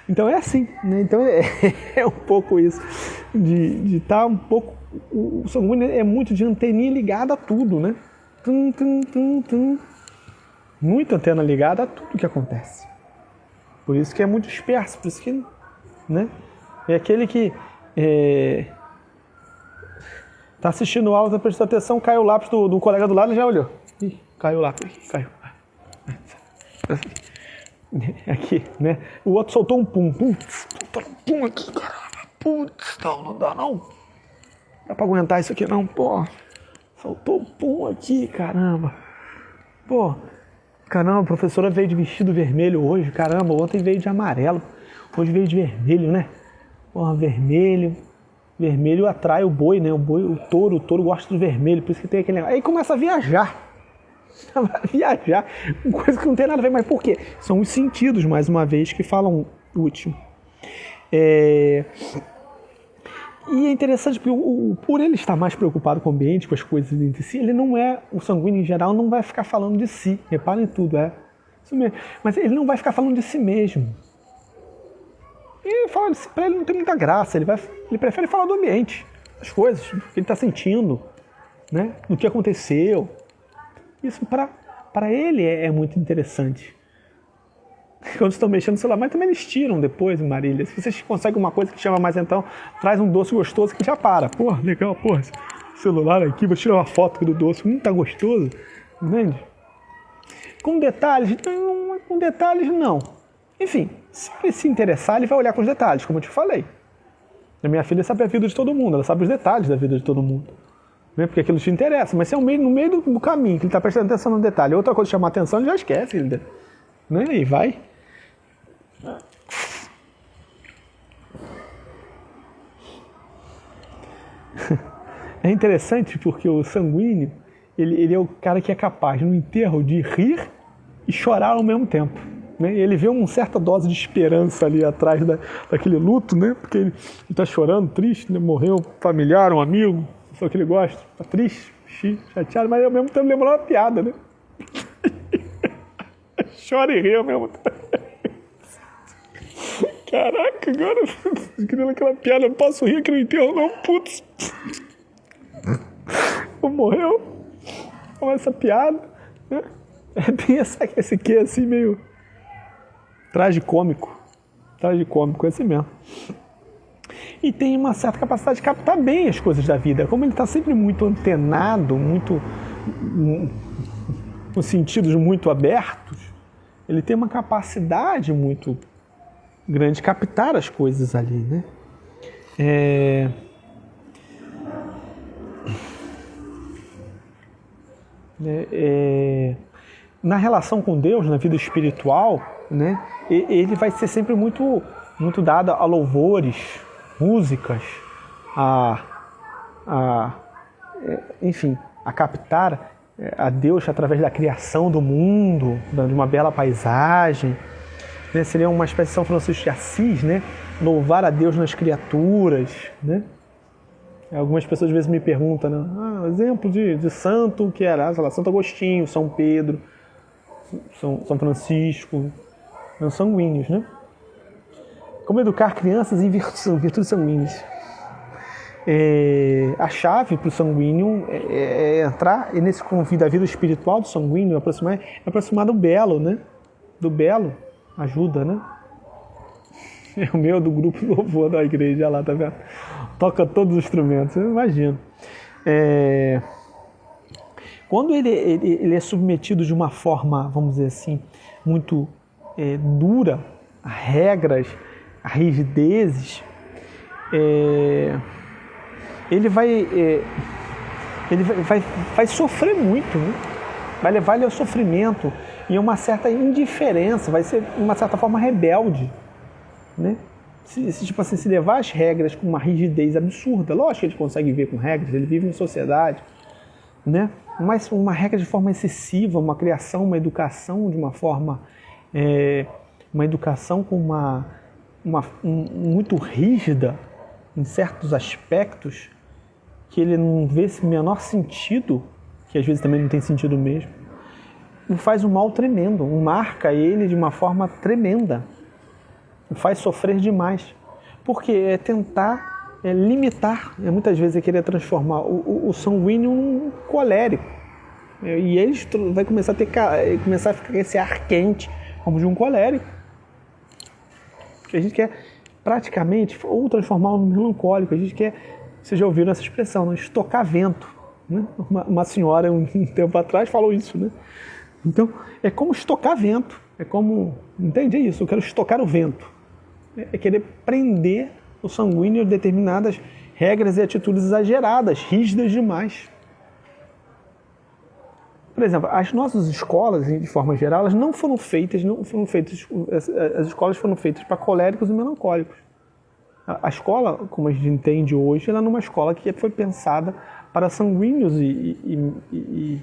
então é assim, né? Então é um pouco isso, de estar um pouco, o sanguíneo é muito de anteninha ligada a tudo, né? Muita antena ligada a tudo que acontece. Por isso que é muito disperso, por isso que, né? É aquele que tá assistindo aula, tá prestando atenção, caiu o lápis do colega do lado e já olhou. Ih, caiu o lápis aqui, caiu. Aqui, né? O outro soltou um pum. Soltou um pum aqui, caramba. Putz, não dá não. Dá pra aguentar isso aqui não, pô. Soltou um pum aqui, caramba. Pô, caramba, a professora veio de vestido vermelho hoje, caramba. Ontem veio de amarelo, hoje veio de vermelho, né? Pô, vermelho. Vermelho atrai o boi, né? O touro gosta do vermelho, por isso que tem aquele negócio. Aí começa a viajar. Viajar, coisa que não tem nada a ver, mas por quê? São os sentidos, mais uma vez, que falam útil. E é interessante porque por ele estar mais preocupado com o ambiente, com as coisas entre si, ele não é, o sanguíneo em geral não vai ficar falando de si, reparem em tudo, isso mesmo. Mas ele não vai ficar falando de si mesmo. E falar de si para ele não tem muita graça, ele prefere falar do ambiente, das coisas, do que ele está sentindo, né? Do que aconteceu. Isso para ele é muito interessante. Quando estão mexendo no celular, mas também eles tiram depois, Marília. Se vocês conseguem uma coisa que chama mais então, traz um doce gostoso que já para. Pô, legal, pô, celular aqui, vou tirar uma foto do doce. Tá gostoso, entende? Com detalhes, não. Enfim, se ele se interessar, ele vai olhar com os detalhes, como eu te falei. A minha filha sabe a vida de todo mundo, ela sabe os detalhes da vida de todo mundo. Porque aquilo te interessa, mas se é no meio do caminho, que ele está prestando atenção no detalhe, outra coisa que chama a atenção, ele já esquece, né? E vai. É interessante porque o sanguíneo, ele é o cara que é capaz, no enterro, de rir e chorar ao mesmo tempo. Né? Ele vê uma certa dose de esperança ali atrás daquele luto, né? Porque ele está chorando, triste, né? Morreu um familiar, um amigo, só que ele gosta, tá triste, chateado, mas ao mesmo tempo lembrou uma piada, né? Chora e ri ao mesmo tempo. Caraca, agora criando aquela piada, eu não posso rir aqui no enterro não, putz. Morreu, com essa piada, né? Tem esse aqui assim meio tragicômico, Tragicômico, é assim mesmo. E tem uma certa capacidade de captar bem as coisas da vida. Como ele está sempre muito antenado, muito com sentidos muito abertos, ele tem uma capacidade muito grande de captar as coisas ali, né? Na relação com Deus, na vida espiritual, né, ele vai ser sempre muito, muito dado a louvores, músicas, enfim, a captar a Deus através da criação do mundo, de uma bela paisagem, né? Seria uma espécie de São Francisco de Assis, né? Louvar a Deus nas criaturas, né? Algumas pessoas às vezes me perguntam, né? Exemplo de santo que era, sei lá, Santo Agostinho, São Pedro, São Francisco, são sanguíneos, né? Como educar crianças em virtudes sanguíneas? A chave para o sanguíneo é entrar nesse convite da vida espiritual do sanguíneo, aproximar do belo, né? Do belo ajuda, né? É o meu do grupo louvor da igreja lá, tá vendo? Toca todos os instrumentos, eu imagino. Quando ele é submetido de uma forma, vamos dizer assim, muito dura, a regras, a rigidezes, ele vai sofrer muito, né? Vai levar ele ao sofrimento e a uma certa indiferença, vai ser, de uma certa forma, rebelde, né? Se levar as regras com uma rigidez absurda, lógico que ele consegue viver com regras, ele vive em sociedade, né? Mas uma regra de forma excessiva, uma criação, uma educação de uma forma, uma educação com muito rígida em certos aspectos, que ele não vê esse menor sentido, que às vezes também não tem sentido mesmo, e faz um mal tremendo, marca ele de uma forma tremenda, faz sofrer demais, porque é tentar limitar, muitas vezes é querer transformar o sanguíneo num colérico, e ele vai começar a ficar com esse ar quente, como de um colérico, que a gente quer praticamente, ou transformá-lo num melancólico, a gente quer, vocês já ouviram essa expressão, né? Estocar vento, né? Uma senhora um tempo atrás falou isso, né? Então, é como estocar vento, é como, entende? É isso, eu quero estocar o vento, é querer prender o sanguíneo a determinadas regras e atitudes exageradas, rígidas demais. Por exemplo, as nossas escolas, de forma geral, elas não foram feitas, as escolas foram feitas para coléricos e melancólicos. A escola, como a gente entende hoje, ela é uma escola que foi pensada para sanguíneos e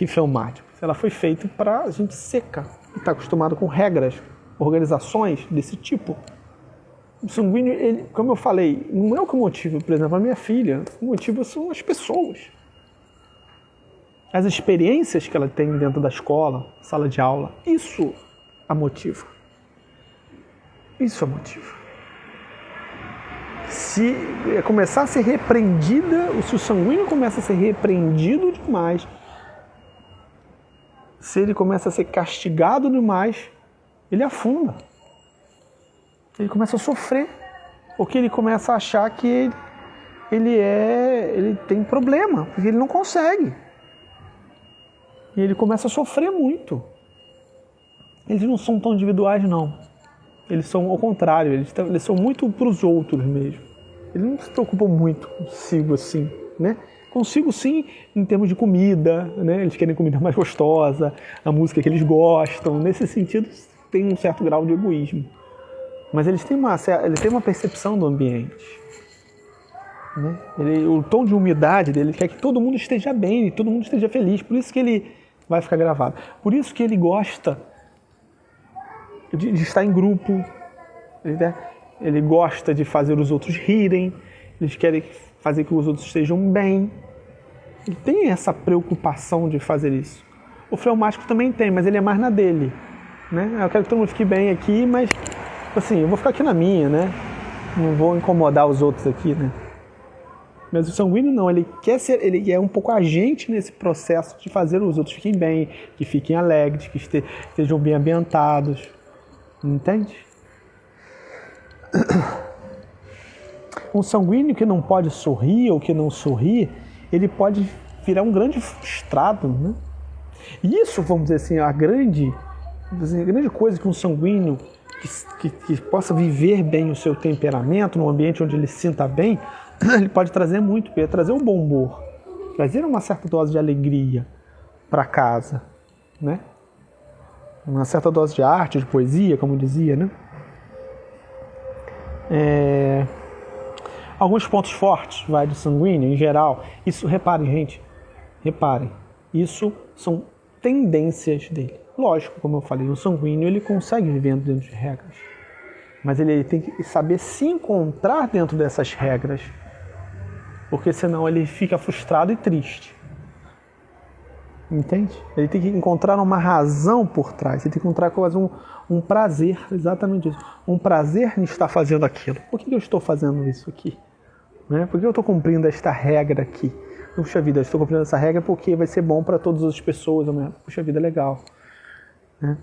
fleumáticos. Ela foi feita para gente seca, que está acostumado com regras, organizações desse tipo. O sanguíneo, ele, como eu falei, não é o que motiva, por exemplo, a minha filha. O motivo são as pessoas. As experiências que ela tem dentro da escola, sala de aula, isso a motiva. Isso a motiva. Se começar a ser repreendida, se o sanguíneo começa a ser repreendido demais, se ele começa a ser castigado demais, ele afunda. Ele começa a sofrer, porque ele começa a achar que ele tem problema, porque ele não consegue. E ele começa a sofrer muito. Eles não são tão individuais, não. Eles são ao contrário, eles são muito para os outros mesmo. Eles não se preocupam muito consigo assim, né? Consigo sim, em termos de comida, né? Eles querem comida mais gostosa, a música que eles gostam. Nesse sentido, tem um certo grau de egoísmo. Mas eles têm uma percepção do ambiente. Né? O tom de humildade dele quer que todo mundo esteja bem, todo mundo esteja feliz. Por isso que ele vai ficar gravado. Por isso que ele gosta de estar em grupo. Ele gosta de fazer os outros rirem. Eles querem fazer que os outros estejam bem. Ele tem essa preocupação de fazer isso. O fleumático também tem, mas ele é mais na dele. Né? Eu quero que todo mundo fique bem aqui, mas assim, eu vou ficar aqui na minha, né? Não vou incomodar os outros aqui, né? Mas o sanguíneo não, ele é um pouco agente nesse processo de fazer os outros fiquem bem, que fiquem alegres, que estejam bem ambientados. Entende? Um sanguíneo que não pode sorrir ou que não sorri, ele pode virar um grande frustrado, né? E isso, vamos dizer assim, a grande coisa que um sanguíneo que possa viver bem o seu temperamento, num ambiente onde ele se sinta bem, ele pode trazer muito, pode trazer um bom humor, trazer uma certa dose de alegria para casa, né? Uma certa dose de arte, de poesia, como dizia, né? Alguns pontos fortes do sanguíneo, em geral, isso, reparem, gente, isso são tendências dele. Lógico, como eu falei, o sanguíneo ele consegue viver dentro de regras, mas ele tem que saber se encontrar dentro dessas regras, porque senão ele fica frustrado e triste. Entende? Ele tem que encontrar uma razão por trás, ele tem que encontrar quase um prazer, exatamente isso. Um prazer em estar fazendo aquilo. Por que eu estou fazendo isso aqui? Né? Por que eu estou cumprindo esta regra aqui? Puxa vida, eu estou cumprindo essa regra porque vai ser bom para todas as pessoas. Puxa vida, legal. Né?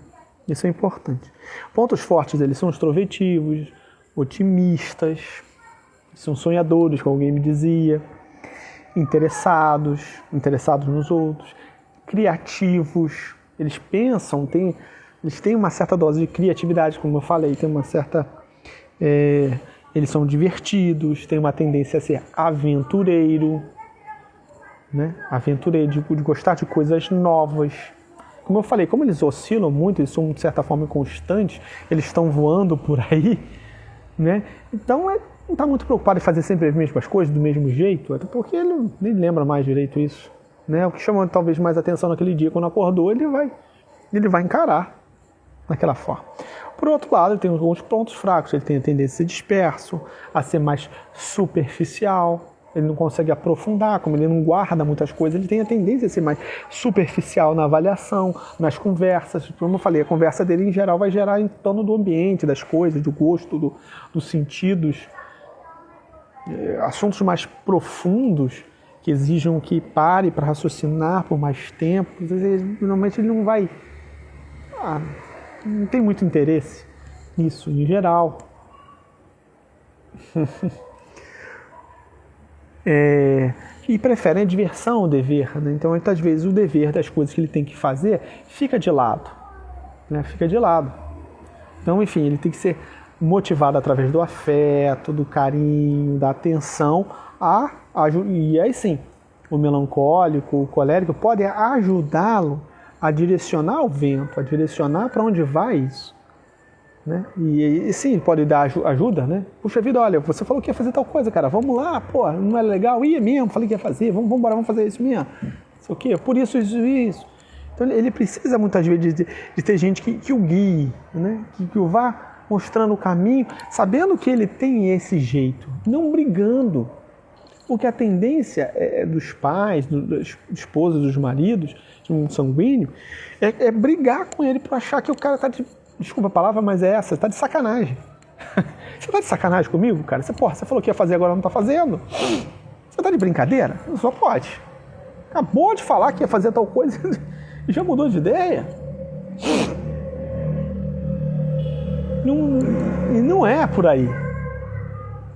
Isso é importante. Pontos fortes deles são extrovertidos, otimistas, são sonhadores, como alguém me dizia, interessados nos outros, criativos, eles pensam, eles têm uma certa dose de criatividade, como eu falei, tem uma certa... eles são divertidos, têm uma tendência a ser aventureiro, né? Aventureiro, de gostar de coisas novas. Como eu falei, como eles oscilam muito, eles são de certa forma constantes, eles estão voando por aí, né? Então não está muito preocupado em fazer sempre as mesmas coisas, do mesmo jeito, até porque ele nem lembra mais direito isso. Né? O que chama talvez mais atenção naquele dia, quando acordou, ele vai encarar daquela forma. Por outro lado, ele tem alguns pontos fracos, ele tem a tendência a ser disperso, a ser mais superficial, ele não consegue aprofundar, como ele não guarda muitas coisas, ele tem a tendência a ser mais superficial na avaliação, nas conversas. Como eu falei, a conversa dele em geral vai gerar em torno do ambiente, das coisas, do gosto, dos sentidos. Assuntos mais profundos que exijam que pare para raciocinar por mais tempo, normalmente ele não vai... não tem muito interesse nisso, em geral. E preferem a diversão, o dever. Né? Então, muitas vezes, o dever das coisas que ele tem que fazer fica de lado. Né? Fica de lado. Então, enfim, ele tem que ser motivado através do afeto, do carinho, da atenção, e aí sim, o melancólico, o colérico podem ajudá-lo a direcionar o vento, a direcionar para onde vai isso. Né? E sim, pode dar ajuda, né? Puxa vida, olha, você falou que ia fazer tal coisa, cara, vamos lá, pô, não é legal? Ia mesmo, falei que ia fazer, vamos embora, vamos fazer isso mesmo. Sei o quê, por isso. Então ele precisa muitas vezes de ter gente que o guie, né? Que o vá mostrando o caminho, sabendo que ele tem esse jeito, não brigando. Porque a tendência dos pais, das esposas, dos maridos, de um sanguíneo, é brigar com ele para achar que o cara está de... Desculpa a palavra, mas é essa, está de sacanagem. Você está de sacanagem comigo, cara? Você falou que ia fazer, agora não está fazendo? Você está de brincadeira? Só pode. Acabou de falar que ia fazer tal coisa e já mudou de ideia. Não é por aí.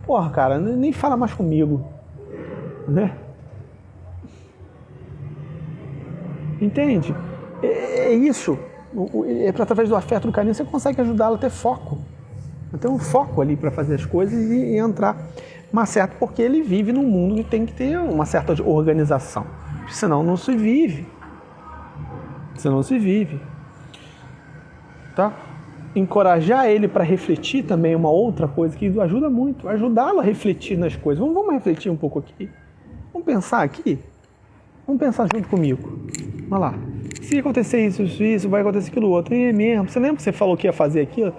Porra, cara, nem fala mais comigo. Né? Entende? É isso. Através do afeto, do carinho, você consegue ajudá-lo a ter foco. Ter um foco ali para fazer as coisas e entrar porque ele vive num mundo que tem que ter uma certa organização. Senão não se vive. Tá? Encorajar ele para refletir também é uma outra coisa que ajuda muito. Ajudá-lo a refletir nas coisas. Vamos refletir um pouco aqui. Vamos pensar aqui? Vamos pensar junto comigo. Olha lá. Se acontecer isso, vai acontecer aquilo outro. E é mesmo. Você lembra que você falou que ia fazer aquilo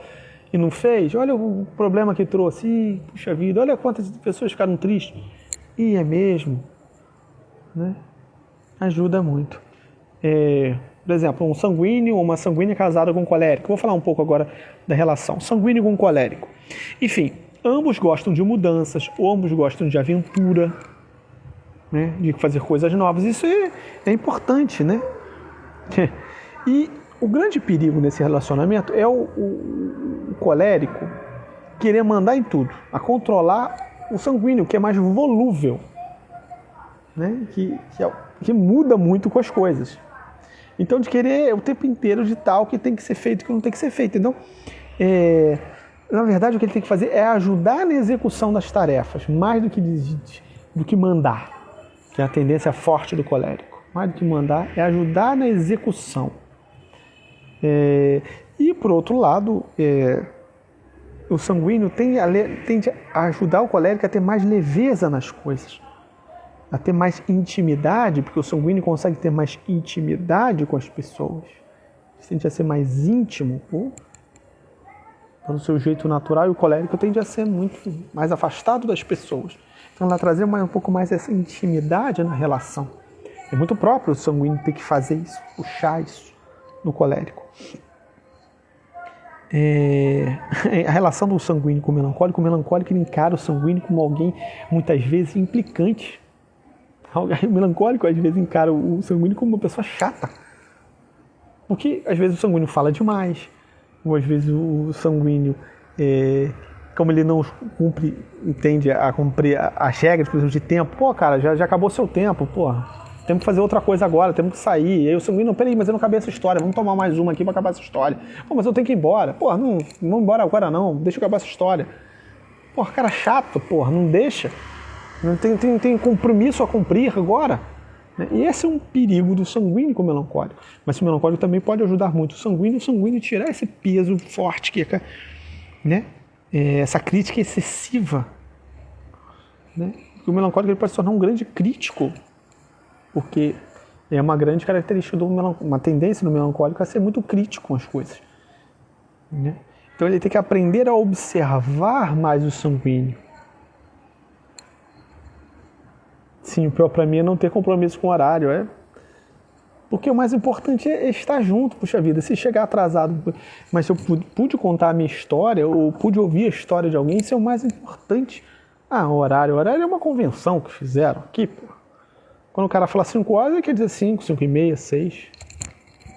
e não fez? Olha o problema que trouxe. Ih, puxa vida, olha quantas pessoas ficaram tristes. E é mesmo. Né? Ajuda muito. Por exemplo, um sanguíneo ou uma sanguínea casada com um colérico. Vou falar um pouco agora da relação. Sanguíneo com colérico. Enfim, ambos gostam de mudanças, ou ambos gostam de aventura, né? De fazer coisas novas. Isso é importante, né? E o grande perigo nesse relacionamento é o colérico querer mandar em tudo, a controlar o sanguíneo, que é mais volúvel, né? Que muda muito com as coisas. Então, de querer o tempo inteiro ditar o que tem que ser feito e o que não tem que ser feito. Então, na verdade, o que ele tem que fazer é ajudar na execução das tarefas, mais do que mandar, que é a tendência forte do colérico. Mais do que mandar, é ajudar na execução. E, por outro lado, o sanguíneo tende a ajudar o colérico a ter mais leveza nas coisas, a ter mais intimidade, porque o sanguíneo consegue ter mais intimidade com as pessoas. Tende a ser mais íntimo, pelo seu jeito natural, e o colérico tende a ser muito mais afastado das pessoas. Então, ela trazer um pouco mais essa intimidade na relação. É muito próprio o sanguíneo ter que fazer isso, puxar isso no colérico. A relação do sanguíneo com o melancólico ele encara o sanguíneo como alguém, muitas vezes, implicante. O melancólico, às vezes, encara o sanguíneo como uma pessoa chata. Porque, às vezes, o sanguíneo fala demais, ou às vezes o sanguíneo, como ele não tende a cumprir as regras, por exemplo, de tempo. Pô, cara, já acabou seu tempo, temos que fazer outra coisa agora, temos que sair. E aí o sanguíneo, peraí, mas eu não acabei essa história, vamos tomar mais uma aqui para acabar essa história. Pô, mas eu tenho que ir embora. Não vamos embora agora não, deixa eu acabar essa história. Cara chato, não deixa. Não tem compromisso a cumprir agora. E esse é um perigo do sanguíneo com o melancólico. Mas o melancólico também pode ajudar muito o sanguíneo tirar esse peso forte, essa crítica excessiva. O melancólico ele pode se tornar um grande crítico, porque é uma grande característica uma tendência do melancólico a ser muito crítico com as coisas. Então ele tem que aprender a observar mais o sanguíneo. Sim, o pior para mim é não ter compromisso com o horário. Porque o mais importante é estar junto, puxa vida. Se chegar atrasado, mas se eu pude contar a minha história, ou pude ouvir a história de alguém, isso é o mais importante. O horário. O horário é uma convenção que fizeram aqui, Quando o cara fala 5 horas, ele quer dizer 5, 5 e meia, 6.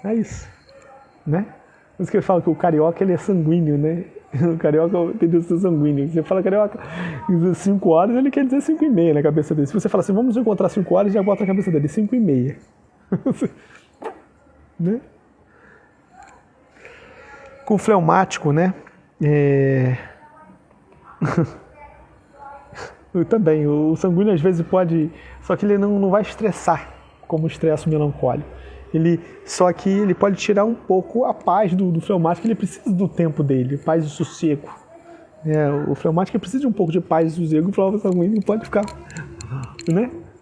É isso. Por isso que ele fala que o carioca ele é sanguíneo, O carioca tem de ser sanguíneo. Você fala carioca 5 horas, ele quer dizer 5 e meia na cabeça dele. Se você fala assim, vamos encontrar 5 horas, já bota na cabeça dele 5 e meia. Com o fleumático, também, o sanguíneo às vezes pode... Só que ele não vai estressar, como estressa o melancólico. Só que ele pode tirar um pouco a paz do fleumático, ele precisa do tempo dele, paz e sossego. O fleumático precisa de um pouco de paz e sossego, o sanguíneo pode ficar...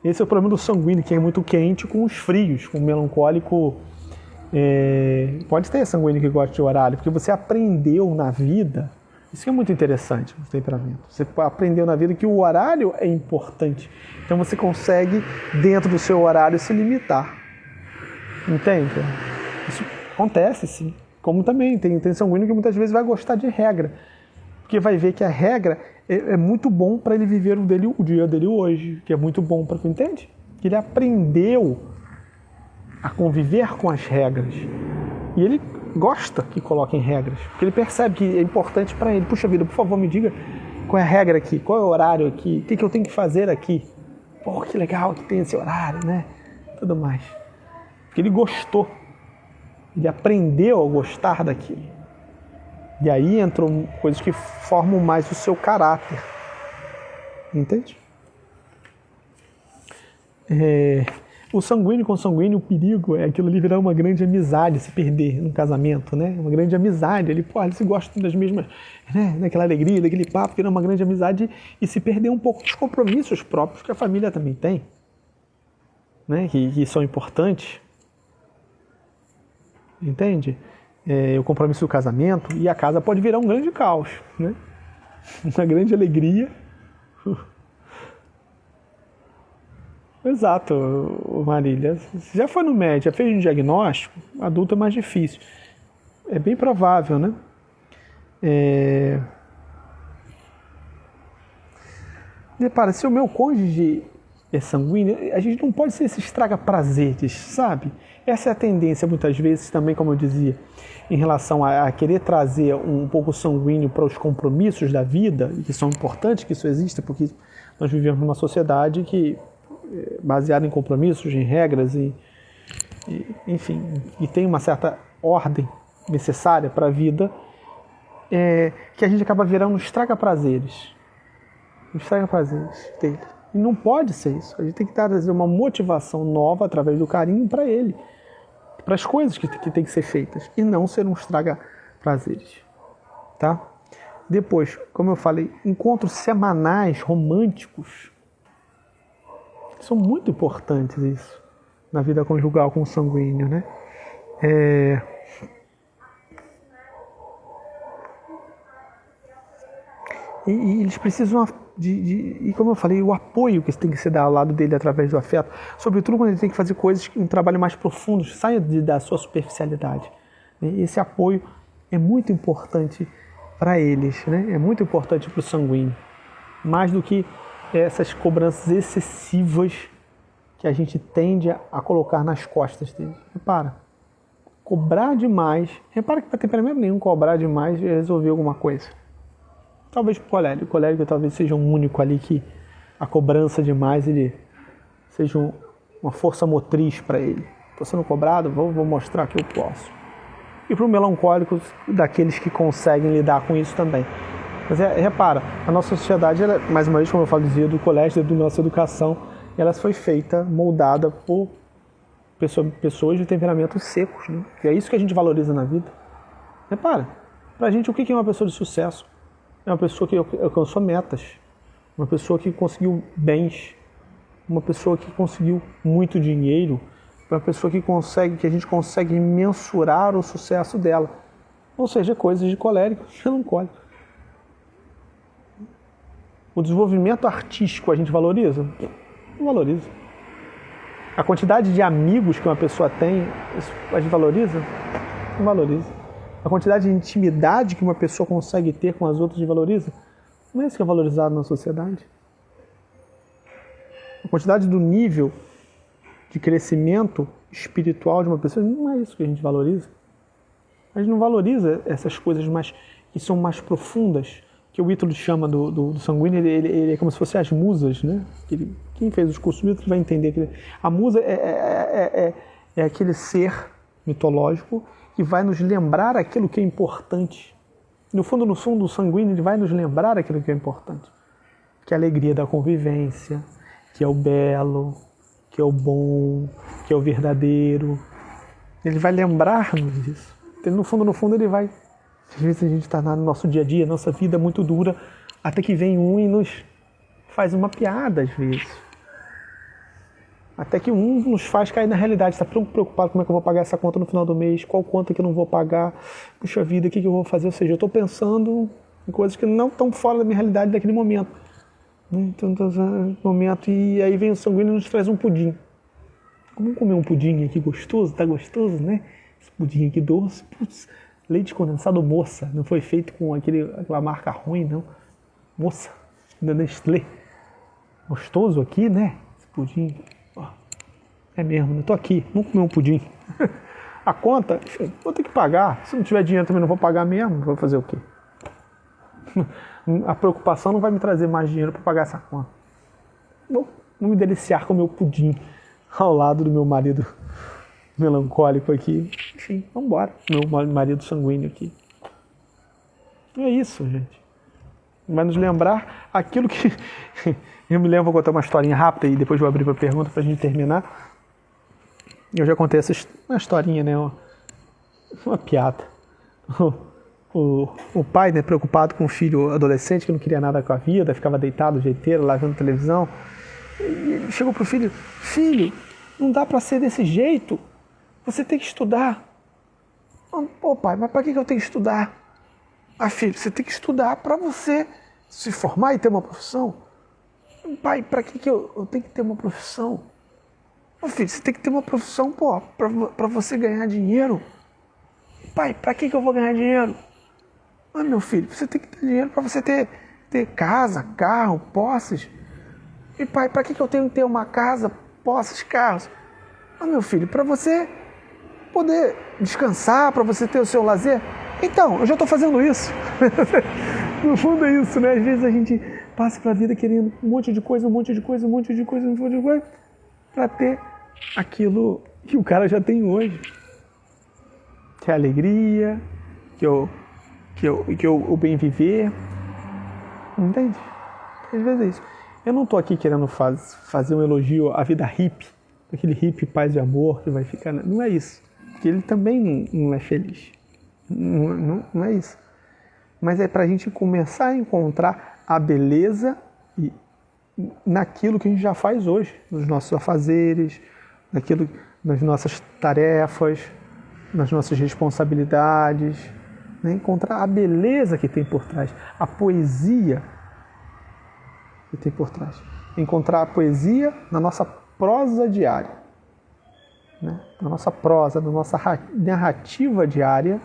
Esse é o problema do sanguíneo, que é muito quente com os frios, com o melancólico... Pode ter sanguíneo que gosta de horário, porque você aprendeu na vida... Isso que é muito interessante no temperamento. Você aprendeu na vida que o horário é importante. Então você consegue, dentro do seu horário, se limitar. Entende? Isso acontece, sim. Como também tem sanguíneo que muitas vezes vai gostar de regra. Porque vai ver que a regra é muito bom para ele viver o dia dele hoje. Que é muito bom para ele, entende? Que ele aprendeu a conviver com as regras. E ele gosta que coloquem regras. Porque ele percebe que é importante para ele. Puxa vida, por favor, me diga qual é a regra aqui, qual é o horário aqui, o que eu tenho que fazer aqui. Que legal que tem esse horário, Tudo mais. Porque ele gostou. Ele aprendeu a gostar daquilo. E aí entram coisas que formam mais o seu caráter. Entende? O sanguíneo com o sanguíneo, o perigo é aquilo ali virar uma grande amizade, se perder num casamento, Uma grande amizade. Eles se gostam das mesmas, daquela alegria, daquele papo, virar uma grande amizade e se perder um pouco dos compromissos próprios que a família também tem, que são importantes. Entende? O compromisso do casamento, e a casa pode virar um grande caos, Uma grande alegria. Exato, Marília. Você já foi no médico, já fez um diagnóstico, adulto é mais difícil. É bem provável, Repara, se o meu cônjuge é sanguíneo, a gente não pode ser esse estraga-prazeres, sabe? Essa é a tendência, muitas vezes, também, como eu dizia, em relação a querer trazer um pouco sanguíneo para os compromissos da vida, e que são importantes que isso exista, porque nós vivemos numa sociedade que baseada em compromissos, em regras, enfim, e tem uma certa ordem necessária para a vida, que a gente acaba virando um estraga-prazeres. Um estraga-prazeres dele. E não pode ser isso. A gente tem que trazer uma motivação nova através do carinho para ele, para as coisas que tem que ser feitas, e não ser um estraga-prazeres. Tá? Depois, como eu falei, encontros semanais românticos são muito importantes isso na vida conjugal com o sanguíneo, né? E eles precisam e como eu falei, o apoio que tem que ser dado ao lado dele através do afeto, sobretudo quando ele tem que fazer coisas, um trabalho mais profundo, saia da sua superficialidade. Esse apoio é muito importante para eles, né? É muito importante para o sanguíneo, mais do que essas cobranças excessivas que a gente tende a colocar nas costas dele. Repara, cobrar demais, repara que para temperamento nenhum cobrar demais é resolver alguma coisa. Talvez para o colérico talvez seja um único ali que a cobrança demais ele seja uma força motriz para ele. Estou sendo cobrado, vou mostrar que eu posso. E para o melancólico, daqueles que conseguem lidar com isso também. Mas repara, a nossa sociedade, ela, mais uma vez, como eu falo, dizia, do colégio, da nossa educação, ela foi feita, moldada por pessoas de temperamentos secos, né? E é isso que a gente valoriza na vida. Repara, pra gente o que é uma pessoa de sucesso? É uma pessoa que alcançou metas, uma pessoa que conseguiu bens, uma pessoa que conseguiu muito dinheiro, uma pessoa que a gente consegue mensurar o sucesso dela. Ou seja, coisas de colérico, melancólico. O desenvolvimento artístico a gente valoriza? Não valoriza. A quantidade de amigos que uma pessoa tem, a gente valoriza? Não valoriza. A quantidade de intimidade que uma pessoa consegue ter com as outras, a gente valoriza? Não é isso que é valorizado na sociedade. A quantidade do nível de crescimento espiritual de uma pessoa, não é isso que a gente valoriza. A gente não valoriza essas coisas que são mais profundas, que o Ítalo chama do sanguíneo, ele é como se fossem as musas, né? Quem fez os cursos do Ítalo vai entender que a musa é aquele ser mitológico que vai nos lembrar aquilo que é importante. No fundo, o sanguíneo ele vai nos lembrar aquilo que é importante. Que é a alegria da convivência, que é o belo, que é o bom, que é o verdadeiro. Ele vai lembrar-nos disso. No fundo, ele vai... Às vezes a gente está no nosso dia a dia, nossa vida é muito dura, até que vem um e nos faz uma piada, às vezes. Até que um nos faz cair na realidade. Está preocupado como é que eu vou pagar essa conta no final do mês, qual conta que eu não vou pagar, puxa vida, o que eu vou fazer? Ou seja, eu estou pensando em coisas que não estão fora da minha realidade naquele momento. Então, momento, e aí vem o sanguíneo e nos traz um pudim. Vamos comer um pudim aqui gostoso? Tá gostoso, né? Esse pudim aqui doce, putz, leite condensado moça, não foi feito com aquela marca ruim, não. Moça, da Nestlé. Gostoso aqui, né? Esse pudim. É mesmo, eu tô aqui, vamos comer um pudim. A conta, vou ter que pagar. Se não tiver dinheiro também não vou pagar mesmo, vou fazer o quê? A preocupação não vai me trazer mais dinheiro para pagar essa conta. Vou me deliciar com o meu pudim ao lado do meu marido melancólico aqui. Enfim, vamos embora. Meu marido sanguíneo aqui. E é isso, gente. Vai nos lembrar aquilo que... Eu me lembro, vou contar uma historinha rápida e depois vou abrir para pergunta para a gente terminar. Eu já contei uma historinha, né? Uma piada. O pai, né, preocupado com o filho adolescente que não queria nada com a vida, ficava deitado o dia inteiro, lá vendo televisão. E ele chegou pro filho: filho, não dá para ser desse jeito. Você tem que estudar. Pô, pai, mas para que eu tenho que estudar? Ah, filho, você tem que estudar para você se formar e ter uma profissão. Pai, para que eu tenho que ter uma profissão? Ô, filho, você tem que ter uma profissão, pô, para você ganhar dinheiro. Pai, para que eu vou ganhar dinheiro? Ah, meu filho, você tem que ter dinheiro para você ter casa, carro, posses. E pai, para que eu tenho que ter uma casa, posses, carros? Ah, meu filho, para você poder descansar, para você ter o seu lazer. Então, eu já estou fazendo isso. No fundo é isso, né? Às vezes a gente passa para a vida querendo um monte de coisa, para ter aquilo que o cara já tem hoje. Que é a alegria, o bem viver. Entende? Às vezes é isso. Eu não estou aqui querendo fazer um elogio à vida hippie, aquele hippie paz e amor que vai ficar... Não é isso. Porque ele também não é feliz. Não é isso. Mas é para a gente começar a encontrar a beleza naquilo que a gente já faz hoje, nos nossos afazeres, nas nossas tarefas, nas nossas responsabilidades, né? Encontrar a beleza que tem por trás, a poesia que tem por trás. Encontrar a poesia na nossa prosa diária, né? Na nossa prosa, na nossa narrativa diária,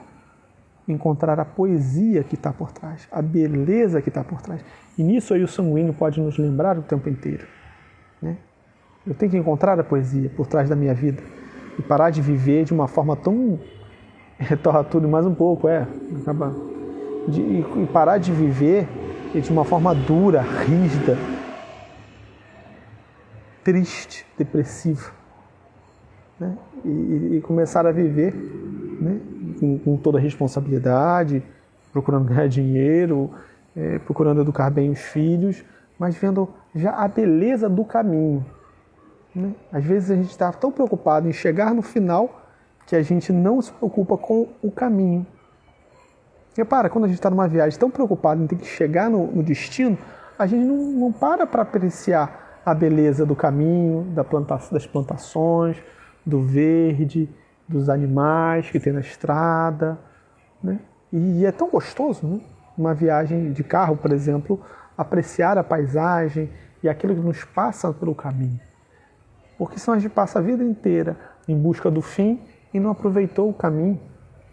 encontrar a poesia que está por trás, a beleza que está por trás. E nisso aí o sanguíneo pode nos lembrar o tempo inteiro, né? Eu tenho que encontrar a poesia por trás da minha vida e parar de viver de uma forma tão... torra tudo mais um pouco, e parar de viver de uma forma dura, rígida, triste, depressiva, né? E começar a viver, né? Com toda a responsabilidade, procurando ganhar dinheiro, procurando educar bem os filhos, mas vendo já a beleza do caminho, né? Às vezes a gente está tão preocupado em chegar no final que a gente não se preocupa com o caminho. Repara, quando a gente está numa viagem tão preocupado em ter que chegar no destino, a gente não para apreciar a beleza do caminho, das plantações, do verde, dos animais que tem na estrada, né? E é tão gostoso, né? Uma viagem de carro, por exemplo, apreciar a paisagem e aquilo que nos passa pelo caminho. Porque senão a gente passa a vida inteira em busca do fim e não aproveitou o caminho.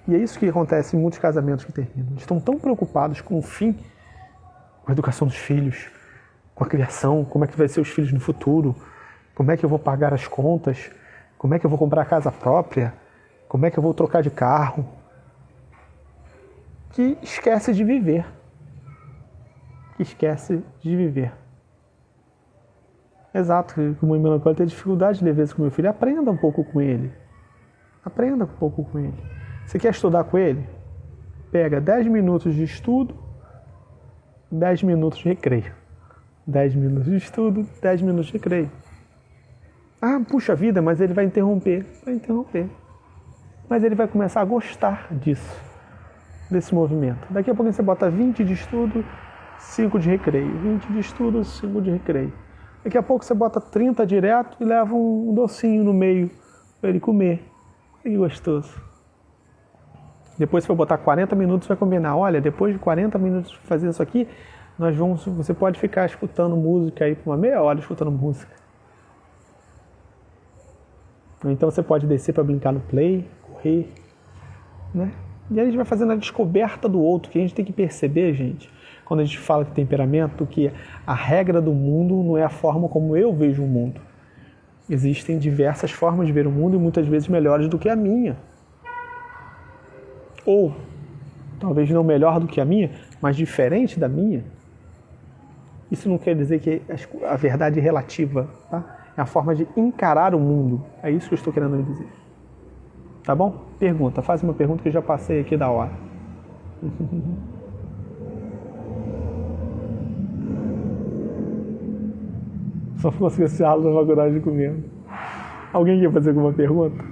E é isso que acontece em muitos casamentos que terminam. Eles estão tão preocupados com o fim, com a educação dos filhos, com a criação, como é que vai ser os filhos no futuro, como é que eu vou pagar as contas, como é que eu vou comprar a casa própria, como é que eu vou trocar de carro, que esquece de viver. Exato, como em melancólia tem dificuldade de ver isso com meu filho, aprenda um pouco com ele. Você quer estudar com ele? Pega 10 minutos de estudo, 10 minutos de recreio. 10 minutos de estudo, 10 minutos de recreio. Ah, puxa vida, mas ele vai interromper. Mas ele vai começar a gostar desse movimento. Daqui a pouco você bota 20 de estudo, 5 de recreio. 20 de estudo, 5 de recreio. Daqui a pouco você bota 30 direto e leva um docinho no meio para ele comer. Que gostoso. Depois, se for botar 40 minutos, vai combinar. Olha, depois de 40 minutos de fazer isso aqui, você pode ficar escutando música aí por uma meia hora escutando música. Ou então você pode descer para brincar no play, correr, né? E aí a gente vai fazendo a descoberta do outro, que a gente tem que perceber, gente, quando a gente fala de temperamento, que a regra do mundo não é a forma como eu vejo o mundo. Existem diversas formas de ver o mundo e muitas vezes melhores do que a minha. Ou, talvez não melhor do que a minha, mas diferente da minha. Isso não quer dizer que a verdade é relativa, tá? É a forma de encarar o mundo. É isso que eu estou querendo dizer. Tá bom? Pergunta. Faz uma pergunta que eu já passei aqui da hora. Só consegui esse aula na faculdade de comendo. Alguém quer fazer alguma pergunta?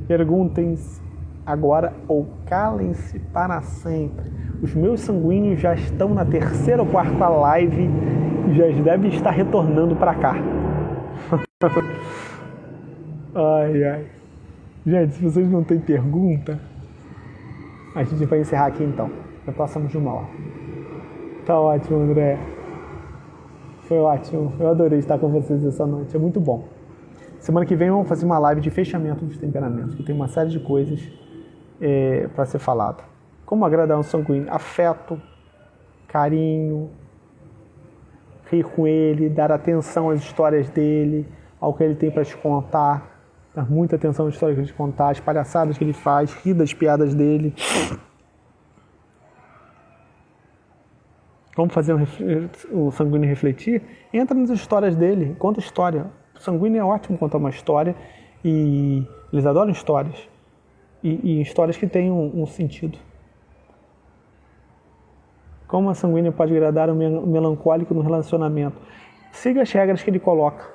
Perguntem agora ou calem-se para sempre. Os meus sanguíneos já estão na terceira ou quarta live e já devem estar retornando para cá. Ai. Gente, se vocês não têm pergunta, a gente vai encerrar aqui então. Já passamos de 1 hora. Tá ótimo, André. Foi ótimo. Eu adorei estar com vocês essa noite. É muito bom. Semana que vem vamos fazer uma live de fechamento dos temperamentos, que tem uma série de coisas para ser falado. Como agradar um sanguíneo? Afeto, carinho, rir com ele, dar atenção às histórias dele, ao que ele tem para te contar. Dar muita atenção às histórias que ele te contar, às palhaçadas que ele faz, rir das piadas dele. Como fazer o sanguíneo refletir? Entra nas histórias dele, conta história. O sanguíneo é ótimo contar uma história e eles adoram histórias. E histórias que têm um sentido. Como a sanguínea pode agradar o melancólico no relacionamento? Siga as regras que ele coloca.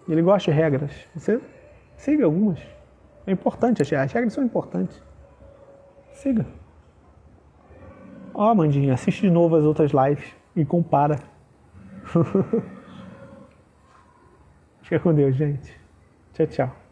Ele gosta de regras. Você siga algumas. É importante, as regras são importantes. Siga. Ó, Amandinha, assiste de novo as outras lives e compara. Fica com Deus, gente. Tchau, tchau.